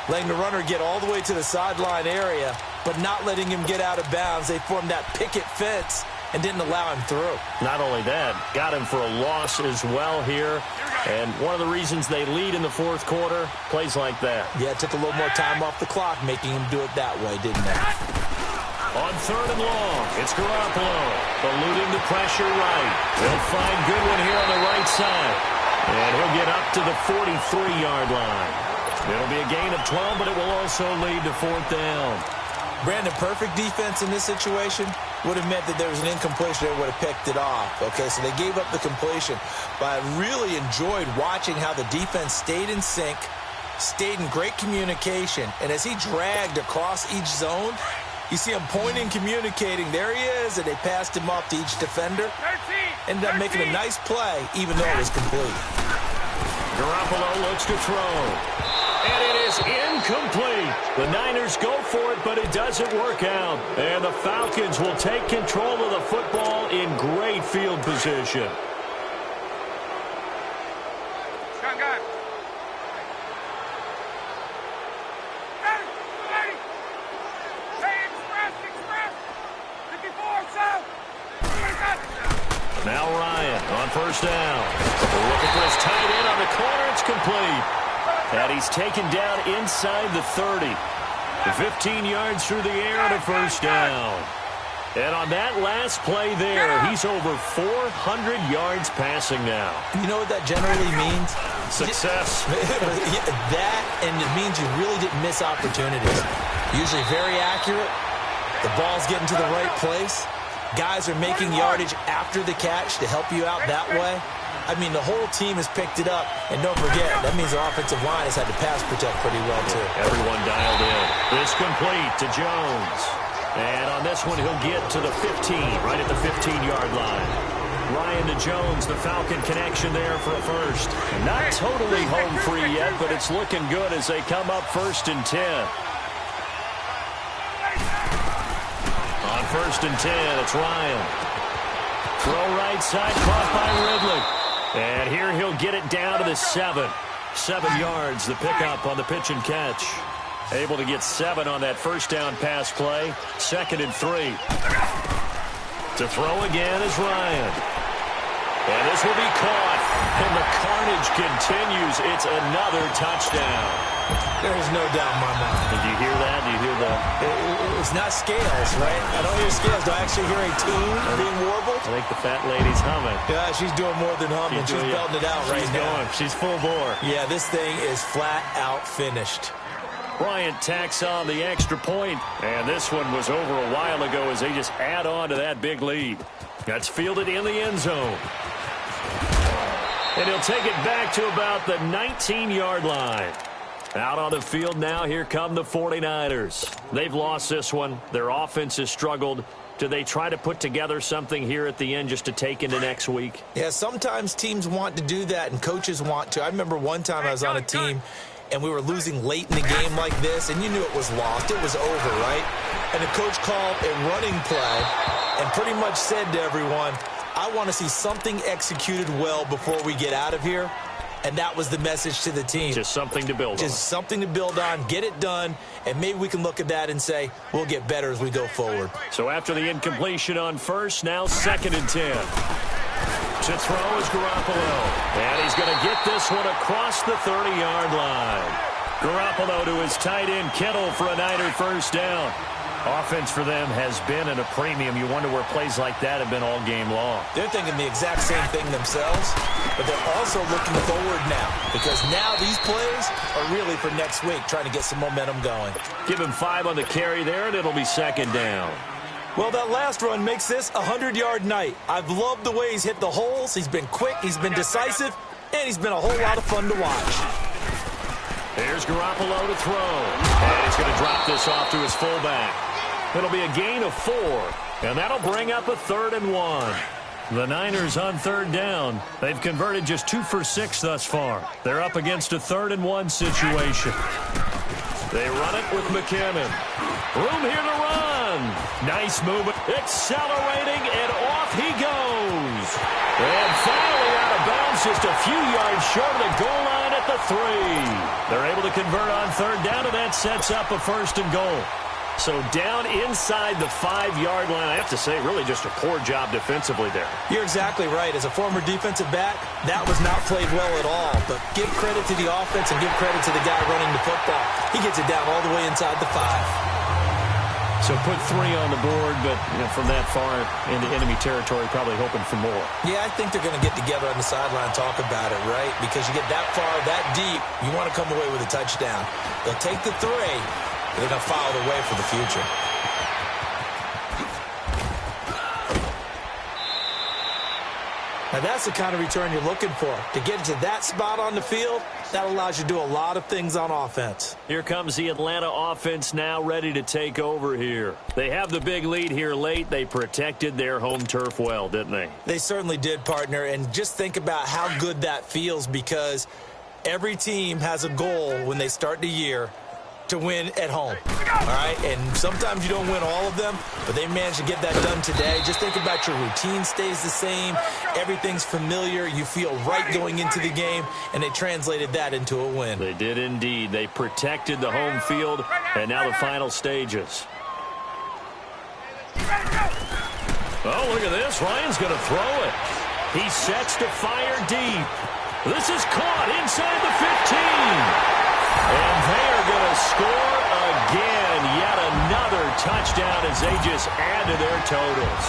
Speaker 3: letting the runner get all the way to the sideline area, but not letting him get out of bounds. They formed that picket fence and didn't allow him through.
Speaker 2: Not only that, got him for a loss as well here. And one of the reasons they lead in the fourth quarter, plays like that.
Speaker 3: Yeah, it took a little more time off the clock, making him do it that way, didn't it?
Speaker 2: On 3rd and long, it's Garoppolo, eluding the pressure right. He'll find Goodwin here on the right side. And he'll get up to the 43-yard line. It'll be a gain of 12, but it will also lead to 4th down.
Speaker 3: Brandon, perfect defense in this situation would have meant that there was an incompletion. They would have picked it off. Okay, so they gave up the completion. But I really enjoyed watching how the defense stayed in sync, stayed in great communication. And as he dragged across each zone, you see him pointing, communicating. There he is, and they passed him off to each defender. Ended up making a nice play, even though it was complete.
Speaker 2: Garoppolo looks to throw. And it is incomplete. The Niners go for it, but it doesn't work out. And the Falcons will take control of the football in great field position.
Speaker 4: Shotgun. Hey, express. 54, south.
Speaker 2: Now Ryan on 1st down. Looking for his tight end on the corner. It's complete. And he's taken down inside the 30. 15 yards through the air and a 1st down. And on that last play there, he's over 400 yards passing now.
Speaker 3: You know what that generally means?
Speaker 2: Success.
Speaker 3: That, and it means you really didn't miss opportunities. Usually very accurate. The ball's getting to the right place. Guys are making yardage after the catch to help you out that way. I mean, the whole team has picked it up. And don't forget, that means the offensive line has had to pass protect pretty well, too.
Speaker 2: Everyone dialed in. This complete to Jones. And on this one, he'll get to the 15, right at the 15-yard line. Ryan to Jones, the Falcon connection there for a first. Not totally home free yet, but it's looking good as they come up 1st and 10. On 1st and 10, it's Ryan. Throw right side, caught by Ridley. And here he'll get it down to the 7. 7 yards, the pickup on the pitch and catch. Able to get 7 on that 1st down pass play. 2nd and 3. To throw again is Ryan. And this will be caught. And the carnage continues. It's another touchdown.
Speaker 3: There's no doubt in my mind.
Speaker 2: Did you hear that? Do you hear that?
Speaker 3: It's not scales, right? I don't hear scales. Do I actually hear a tune being warbled?
Speaker 2: I think the fat lady's humming.
Speaker 3: Yeah, she's doing more than humming. She's belting it out right now.
Speaker 2: She's full bore.
Speaker 3: Yeah, this thing is flat out finished.
Speaker 2: Bryant tacks on the extra point, and this one was over a while ago as they just add on to that big lead. That's fielded in the end zone. And he'll take it back to about the 19-yard line. Out on the field now, here come the 49ers. They've lost this one. Their offense has struggled. Do they try to put together something here at the end just to take into next week?
Speaker 3: Yeah, sometimes teams want to do that, and coaches want to. I remember one time I was on a team, and we were losing late in the game like this, and you knew it was lost. It was over, right? And the coach called a running play and pretty much said to everyone, I want to see something executed well before we get out of here. And that was the message to the team.
Speaker 2: Just something to build on.
Speaker 3: Just something to build on, get it done, and maybe we can look at that and say, we'll get better as we go forward.
Speaker 2: So after the incompletion on first, now 2nd and 10. To throw is Garoppolo. And he's going to get this one across the 30-yard line. Garoppolo to his tight end, Kittle, for a Niner first down. Offense for them has been at a premium. You wonder where plays like that have been all game long.
Speaker 3: They're thinking the exact same thing themselves, but they're also looking forward now because now these plays are really for next week, trying to get some momentum going.
Speaker 2: Give him 5 on the carry there, and it'll be 2nd down.
Speaker 3: Well, that last run makes this a 100-yard night. I've loved the way he's hit the holes. He's been quick, he's been decisive, and he's been a whole lot of fun to watch.
Speaker 2: Here's Garoppolo to throw. And he's going to drop this off to his fullback. It'll be a gain of 4, and that'll bring up a 3rd and 1. The Niners on 3rd down. They've converted just 2 for 6 thus far. They're up against a 3rd and 1 situation. They run it with McKinnon. Room here to run. Nice movement. Accelerating, and off he goes. And finally out of bounds, just a few yards short of the goal line at the 3. They're able to convert on 3rd down, and that sets up a 1st and goal. So down inside the 5-yard line. I have to say, really just a poor job defensively there.
Speaker 3: You're exactly right. As a former defensive back, that was not played well at all. But give credit to the offense and give credit to the guy running the football. He gets it down all the way inside the 5.
Speaker 2: So put 3 on the board, but from that far into enemy territory, probably hoping for more.
Speaker 3: Yeah, I think they're going to get together on the sideline and talk about it, right? Because you get that far, that deep, you want to come away with a touchdown. They'll take the 3. They're going to file it away for the future. Now, that's the kind of return you're looking for. To get to that spot on the field, that allows you to do a lot of things on offense.
Speaker 2: Here comes the Atlanta offense now ready to take over here. They have the big lead here late. They protected their home turf well, didn't they?
Speaker 3: They certainly did, partner. And just think about how good that feels because every team has a goal when they start the year to win at home, all right? And sometimes you don't win all of them, but they managed to get that done today. Just think about your routine stays the same. Everything's familiar. You feel right going into the game, and they translated that into a win.
Speaker 2: They did indeed. They protected the home field, and now the final stages. Oh, look at this. Ryan's going to throw it. He sets to fire deep. This is caught inside the 15. And they are going to score again. Yet another touchdown as they just add to their totals.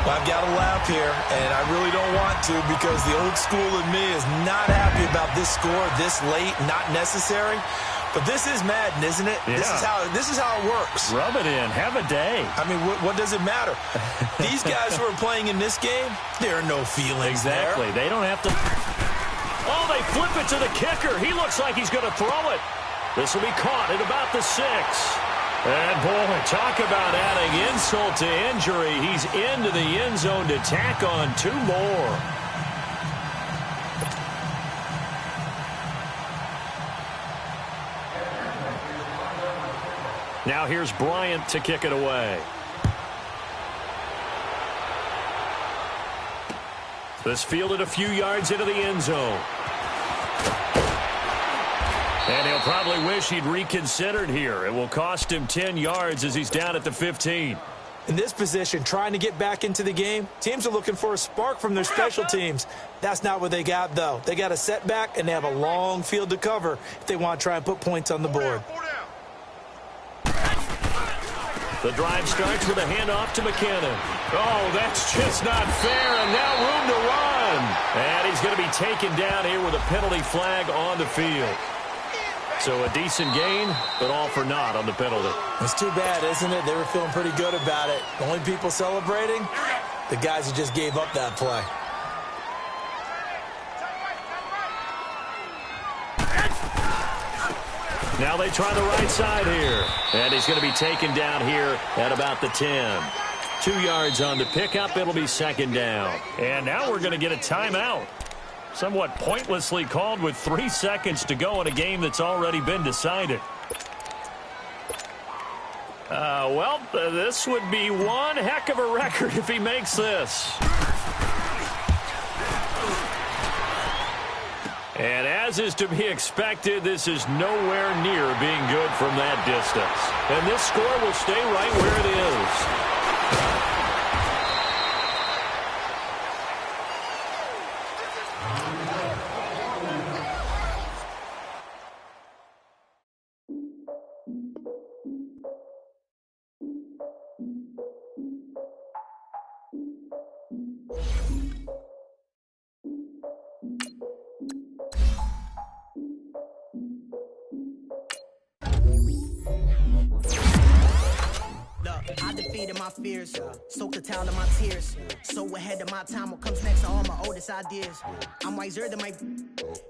Speaker 3: Well, I've got to laugh here, and I really don't want to because the old school in me is not happy about this score this late, not necessary. But this is Madden, isn't it?
Speaker 2: Yeah.
Speaker 3: This is how it works.
Speaker 2: Rub it in. Have a day.
Speaker 3: I mean, what does it matter? These guys who are playing in this game, there are no feelings
Speaker 2: Exactly.
Speaker 3: there.
Speaker 2: They don't have to... Oh, they flip it to the kicker. He looks like he's going to throw it. This will be caught at about the 6. And, boy, talk about adding insult to injury. He's into the end zone to tack on 2 more. Now here's Bryant to kick it away. This fielded a few yards into the end zone. And he'll probably wish he'd reconsidered here. It will cost him 10 yards as he's down at the 15.
Speaker 3: In this position, trying to get back into the game, teams are looking for a spark from their special teams. That's not what they got, though. They got a setback, and they have a long field to cover if they want to try and put points on the board.
Speaker 2: The drive starts with a handoff to McKinnon. Oh, that's just not fair, and now room to run. And he's going to be taken down here with a penalty flag on the field. So a decent gain, but all for naught on the penalty.
Speaker 3: It's too bad, isn't it? They were feeling pretty good about it. The only people celebrating, the guys who just gave up that play.
Speaker 2: Now they try the right side here. And he's going to be taken down here at about the 10. 2 yards on the pickup. It'll be second down. And now we're going to get a timeout. Somewhat pointlessly called with 3 seconds to go in a game that's already been decided. This would be one heck of a record if he makes this. And as is to be expected, this is nowhere near being good from that distance. And this score will stay right where it is.
Speaker 5: My fears, soak the towel in my tears. So ahead of my time, what comes next are all my oldest ideas. I'm wiser than my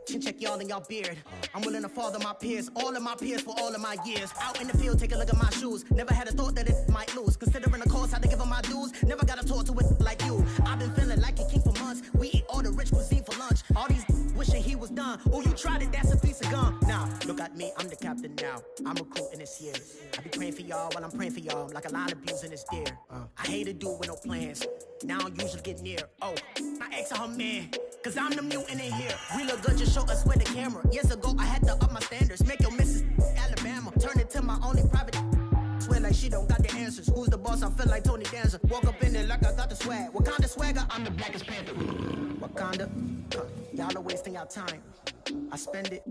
Speaker 5: chin check y'all in y'all beard. I'm willing to father my peers, all of my peers for all of my years. Out in the field, take a look at my shoes. Never had a thought that it might lose. Considering the cost, I had to give them my dues. Never got a talk to it like you. I've been feeling like a king for months. We eat all the rich cuisine for lunch. All these wishing he was done. Oh, you tried it, that's a piece of gum. Now, look at me, I'm the captain now. I'm recruiting this year. I be praying for y'all while I'm praying for y'all. Like a line of abusing this deer. I hate a dude with no plans. Now I usually get near. Oh, I ask her man, cause I'm the mutant in here. We look good, just show us where the camera. Years ago, I had to up my standards. Make your Mrs. Alabama. Turn it to my only private. Swear like she don't got the answers. Who's the boss? I feel like Tony Danza. Walk up in there like I got the swag. What kind of swagger? I'm the blackest panther. Wakanda. Y'all are wasting your time. I spend it,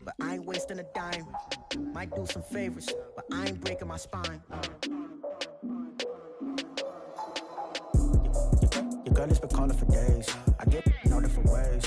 Speaker 5: but I ain't wasting a dime. Might do some favors, but I ain't breaking my spine. Your girl has been calling for days. I get in all different ways.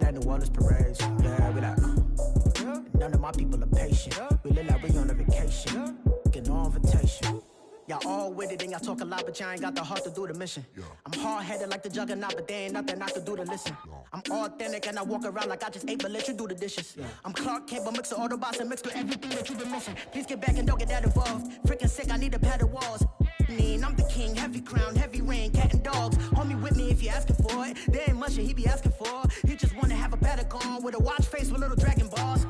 Speaker 5: That New Orleans parades. Yeah, we like, none of my people are patient. We look like we on a vacation. Get no invitation. Y'all all with it and y'all talk a lot, but y'all ain't got the heart to do the mission. I'm hard-headed like the juggernaut, but there ain't nothing I can do to listen. I'm authentic and I walk around like I just ate, but let you do the dishes. I'm Clark Kent, but mix the Autobots and mix with everything that you've been missing. Please get back and don't get that involved. Freaking sick, I need a pad of walls. I'm the king, heavy crown, heavy rain, cat and dogs. Homie with me if you're asking for it. There ain't much that he be asking for. He just wanna have a paddock on with a watch face with little dragon balls.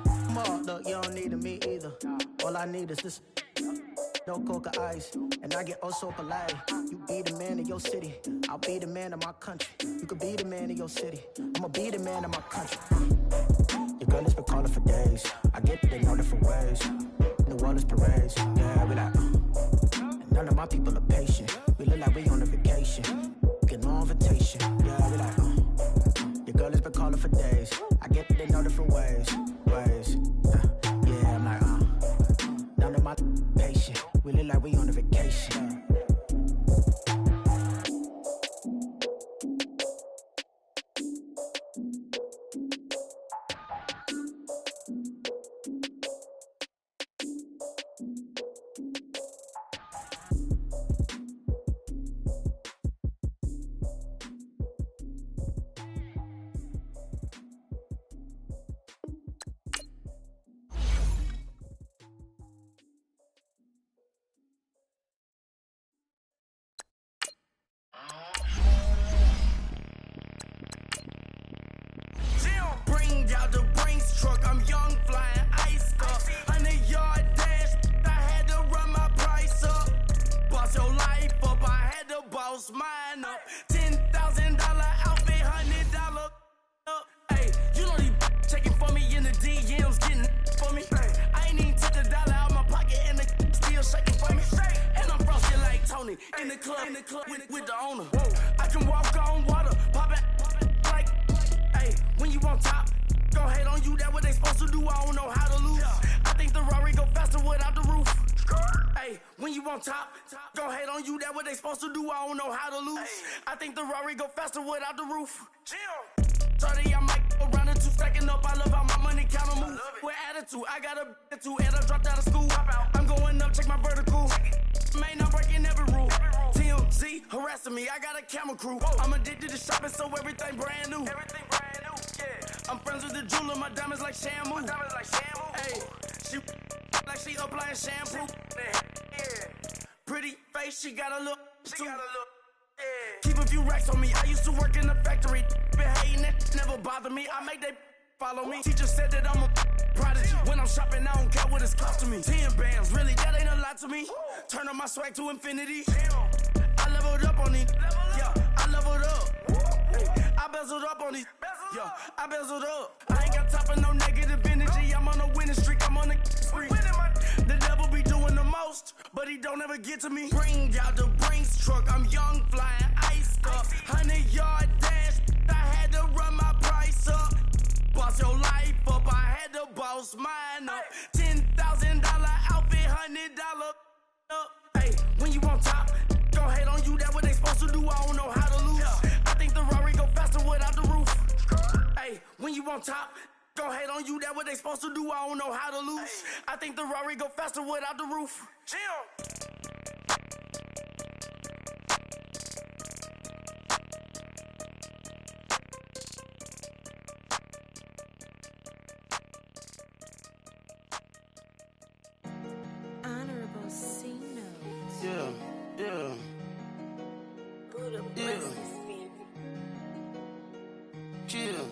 Speaker 5: Look, you don't need me either. All I need is this. No coca ice, and I get oh so polite. You be the man of your city, I'll be the man of my country. You could be the man of your city, I'ma be the man of my country. Your girl has been calling for days. I get it in all different ways. New Orleans parades, yeah, we like. None of my people are patient. We look like we on a vacation. Get no invitation, yeah, we like. Your girl has been calling for days. I get it in all different ways. Yeah, I'm like, none of my patient. We look like we on a vacation.
Speaker 6: Bring out the Brinks truck, I'm young, flying ice up. 100-yard dash, I had to run my price up. Boss your life up, I had to boss mine up. $10,000 outfit, $100 up. Hey, you know these checking for me in the DMs, getting for me. I ain't even took a dollar out my pocket and the still shaking for me. And I'm frosted like Tony in the club with the owner. I can walk on water, pop it like, hey, when you on top. Gon' hate on you, that what they supposed to do, I don't know how to lose. I think the Rari go faster without the roof. Hey, when you on top, gon' hate on you, that what they supposed to do, I don't know how to lose. I think the Rari go faster without the roof. 30, I might go round the two, stacking up, I love how my money counter move. With attitude, I got a attitude, and I dropped out of school. I'm going up, check my vertical. Man, I'm breaking every rule. TMZ harassing me, I got a camera crew. I'm addicted to shopping, so everything brand new. I'm friends with the jeweler, my diamonds like Shamu. Hey, she like she applying shampoo. Pretty face, she got a look She got a look. Keep a few racks on me. I used to work in the factory. Been hating it, never bother me. I make they follow me. Teacher said that I'm a prodigy. When I'm shopping, I don't care what it's costing me. 10 bands, really, that ain't a lot to me. Turn up my swag to infinity. I leveled up on these. Yeah, I leveled up. I bezeled up on these. Yeah, I bezeled up. I ain't got time for no negative energy. I'm on a winning streak. I'm on a spree. The devil be doing the most, but he don't ever get to me. Bring out the Brinks truck. I'm young, flying, iced up. 100-yard dash. I had to run my price up. Boss your life up. I had to boss mine up. $10,000 outfit, $100 up. Hey, when you on top, gon' hate on you. That's what they supposed to do. I don't know how to lose. I think the Rari go faster without the roof. Hey, when you on top, gon' hate on you. That's what they supposed to do. I don't know how to lose. I think the Rari go faster without the roof.
Speaker 7: Honorable C notes.
Speaker 6: Yeah.
Speaker 7: Buddha bless the spirit.
Speaker 6: Chill.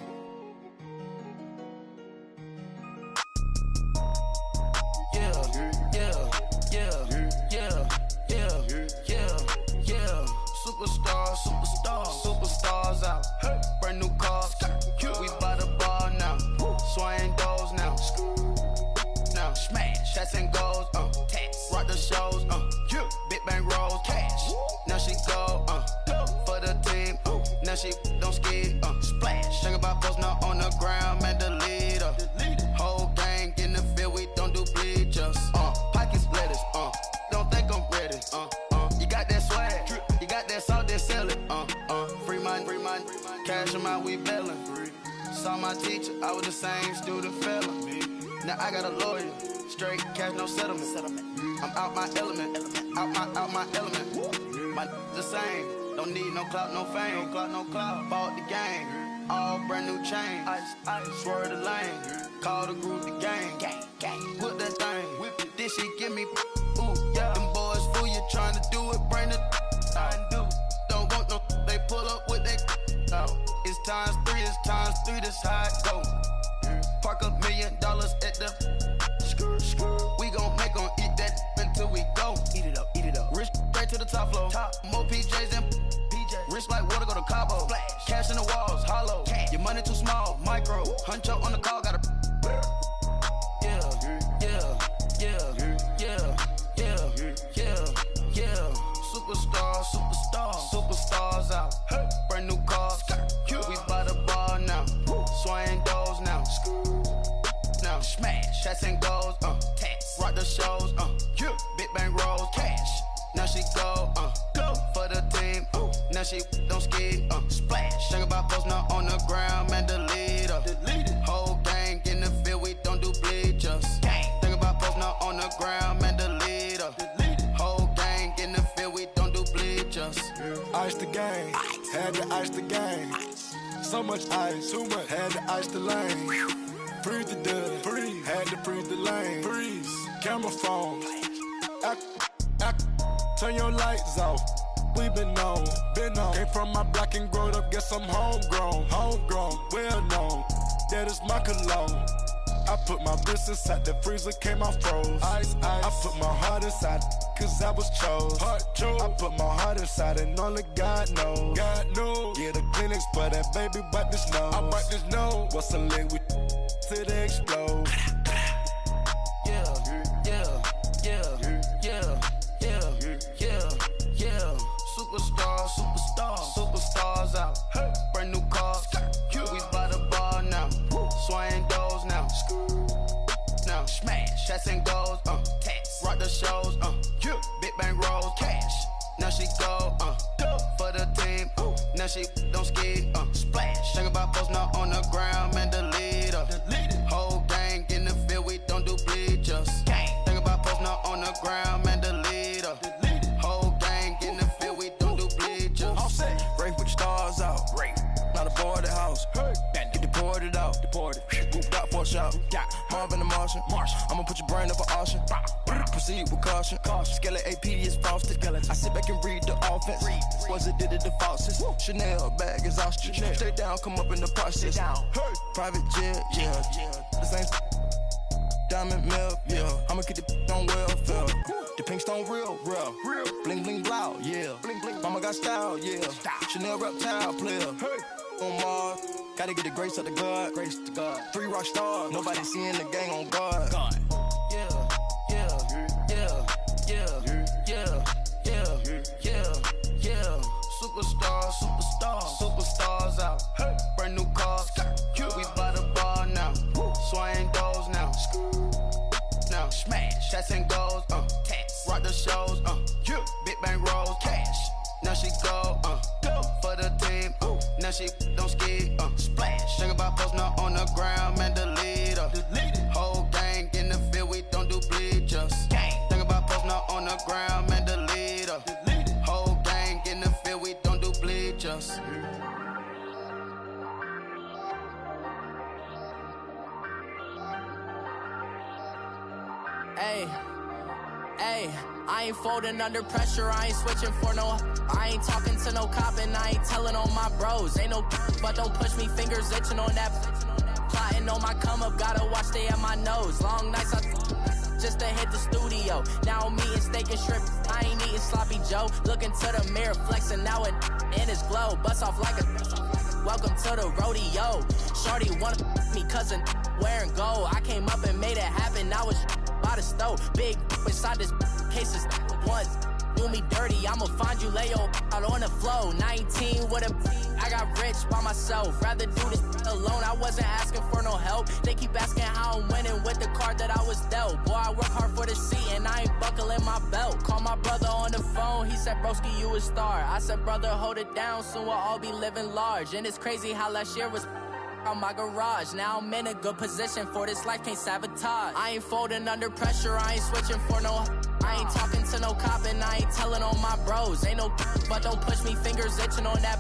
Speaker 6: Superstars out. Brand new cars. We by the bar now. Swaying doors now. Now smash. Shots and goals. Tax. Rock the shows. Big bang rolls. Cash. Now she go. For the team. Now she don't skid. Splash. Think about post now on the ground. Man, the leader. Whole gang in the field. We don't do bleachers. Pockets splitters. Don't think I'm ready. You got that swag. You got that salt, then sell it. Free mind. Cash them out, we bailin'. Saw my teacher, I was the same student fella. Now I got a lawyer. Straight cash, no settlement. I'm out my element. Out my element. My the same. Don't need no clout, no fame. No clout. Bought the game. All brand new chain. Ice. Swerve the lane. Call the group the gang. Whip that thing. Whip it. This shit give me. Ooh, yeah. Them boys fool you trying to do it. Bring the. Don't want no. They pull up with that. It's times 3. That's how it go. Park $1 million at the. We gon' make 'em eat that until we go. Eat it up. Rich straight to the top floor. More PJs than PJs. Rich like water, go to Cabo. Splash. Cash in the walls, hollow. Cash. Your money too small, micro. Hunch up on the call, gotta. Superstars out. Brand new cars. We by the bar now. Swaying doors now. Now smash. Shots and goals. Tax. Rock the shows. Big bang rolls. Cash. Now she go. For the team. Now she don't skid. Splash. Think about post now on the ground. Man, the leader. Whole gang in the field. We don't do bleachers. Think about post now on the ground. Man, the leader. Whole gang in the field. We don't do bleachers.
Speaker 8: Ice the game. Had to ice the game. So much ice. Too much. Had to ice the lane. Freeze the dud. Freeze. Had to freeze the lane. Freeze. Camera phone. Turn your lights off. We been on. Came from my block and growed up. Guess I'm homegrown. Well known. That is my cologne. I put my wrist inside the freezer, came out froze. Ice. I put my heart inside, cause I was chose. I put my heart inside and only God knows. Yeah, the clinics, but that baby wipe this nose. I wipe this nose. What's a leg with till they explode? Superstars out. Brand new cars. We by the bar now. Swaying doors now. Now smash. Shots and goals. Tax. Rock the shows. Big bang rolls. Cash. Now she go. For the team. Now she don't skid. Splash. Think about post now on the ground. Man, the leader. Whole gang in the field. We don't do bleachers. Think about post now on the ground. Man, the leader. Whole gang in the field. We don't do bleachers. All set. Race with the stars out. Not a boarded house. Get deported out. Group got for a shot. Marvin the Martian. I'ma put your brain up for auction. proceed with caution. Skeleton AP is frosted. I sit back and read the offense. Was it did it the faucets? Chanel bag is ostrich. Stay down, come up in the process. Private jet, yeah. The same diamond milk, yeah. I'ma keep the on welfare. The pink stone real. Bling bling blow, yeah. Mama got style, yeah. Chanel reptile player. On Mars, gotta get the grace of the God. 3 rock stars, nobody seeing the gang on guard. Superstars out. Brand new cars. We by the bar now. Swaying doors now. Now smash. Shots and goals. Rock the shows. Big bang rolls. Cash. Now she go. For the team. Now she don't ski. Splash. Think about posting up on the ground, man. The leader. Whole gang in the field. We don't do bleachers. Think about posting up on the ground, man. The leader. Whole gang in the field. We don't do bleachers.
Speaker 9: Hey, I ain't folding under pressure, I ain't switching for no. I ain't talking to no cop and I ain't telling on my bros. Ain't no but don't push me, fingers itching on that. Plotting on my come up, gotta watch stay at my nose. Long nights just to hit the studio. Now I'm eating steak and shrimp, I ain't eating sloppy Joe. Looking to the mirror, flexing now it in his glow. Bust off like a welcome to the rodeo. Shorty wanna me cousin wearing gold. I came up and made it happen, I was by the stove. Big inside this cases once. Do me dirty, I'ma find you, lay your out on the floor. 19 with a I got rich by myself. Rather do this alone, I wasn't asking for no help. They keep asking how I'm winning with the card that I was dealt. Boy, I work hard for the seat and I ain't buckling my belt. Call my brother on the phone, he said, broski, you a star. I said, brother, hold it down, soon we'll all be living large. And it's crazy how last year was on my garage. Now I'm in a good position for this life, can't sabotage. I ain't folding under pressure, I ain't switching for no. I ain't talking to no cop and I ain't telling on my bros. Ain't no but don't push me, fingers itching on that.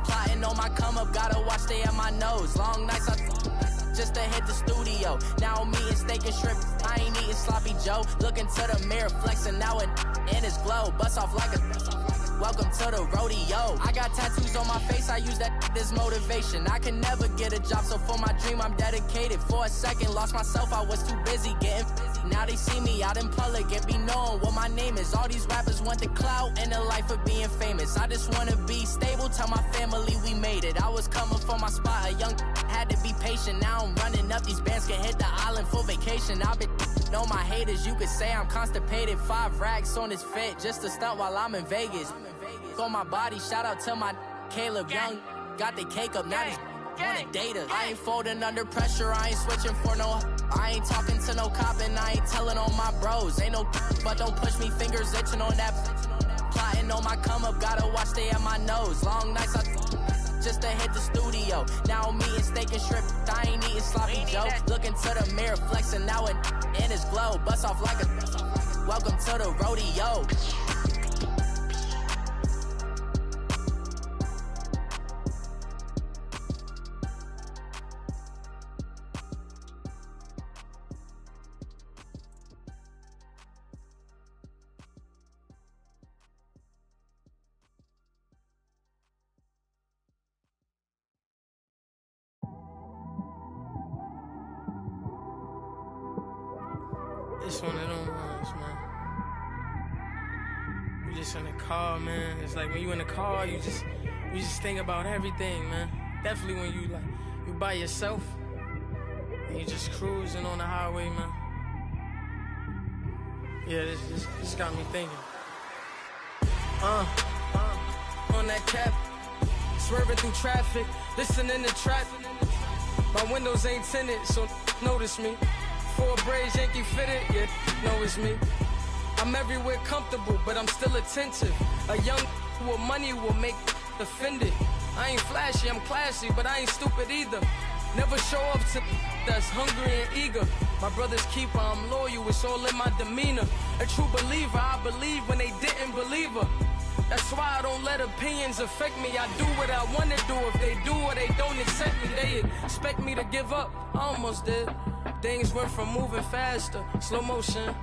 Speaker 9: Plotting on my come up, gotta watch stay at my nose. Long nights just to hit the studio. Now I'm eating steak and shrimp, I ain't eating sloppy Joe. Looking to the mirror, flexing now it in his glow. Bust off like a welcome to the rodeo. I got tattoos on my face, I use that as motivation. I can never get a job, so for my dream I'm dedicated. For a second, lost myself, I was too busy getting now they see me out in public and be knowing what my name is. All these rappers want the clout and the life of being famous. I just wanna be stable, tell my family we made it. I was coming for my spot, a young had to be patient. Now I'm running up, these bands can hit the island for vacation. I've been know my haters, you could say I'm constipated. 5 racks on this fit, just to stunt while I'm in Vegas. On my body, shout out to my Caleb Young. Got the cake up, now he's on a data. I ain't folding under pressure, I ain't switching for no. I ain't talking to no cop and I ain't telling on my bros. Ain't no but don't push me, fingers itching on that. Plotting on my come up, gotta watch stay at my nose. Long nights just to hit the studio. Now I'm eating steak and shrimp, I ain't eating sloppy Joe. Looking to the mirror, flexing now it in his glow. Bust off like a welcome to the rodeo.
Speaker 10: It's one of them ones, man. You just in the car, man. It's like when you in the car, you just think about everything, man. Definitely when you by yourself and you just cruising on the highway, man. Yeah, this got me thinking. On that cap, swerving through traffic, listening to trap. My windows ain't tinted, so notice me. 4 braids, Yankee fitted, yeah, know it's me. I'm everywhere comfortable, but I'm still attentive. A young with money will make offended. I ain't flashy, I'm classy, but I ain't stupid either. Never show up to that's hungry and eager. My brother's keeper, I'm loyal, it's all in my demeanor. A true believer, I believe when they didn't believe her. That's why I don't let opinions affect me. I do what I want to do. If they do or they don't accept me, they expect me to give up. I almost did. Things went from moving faster, slow motion,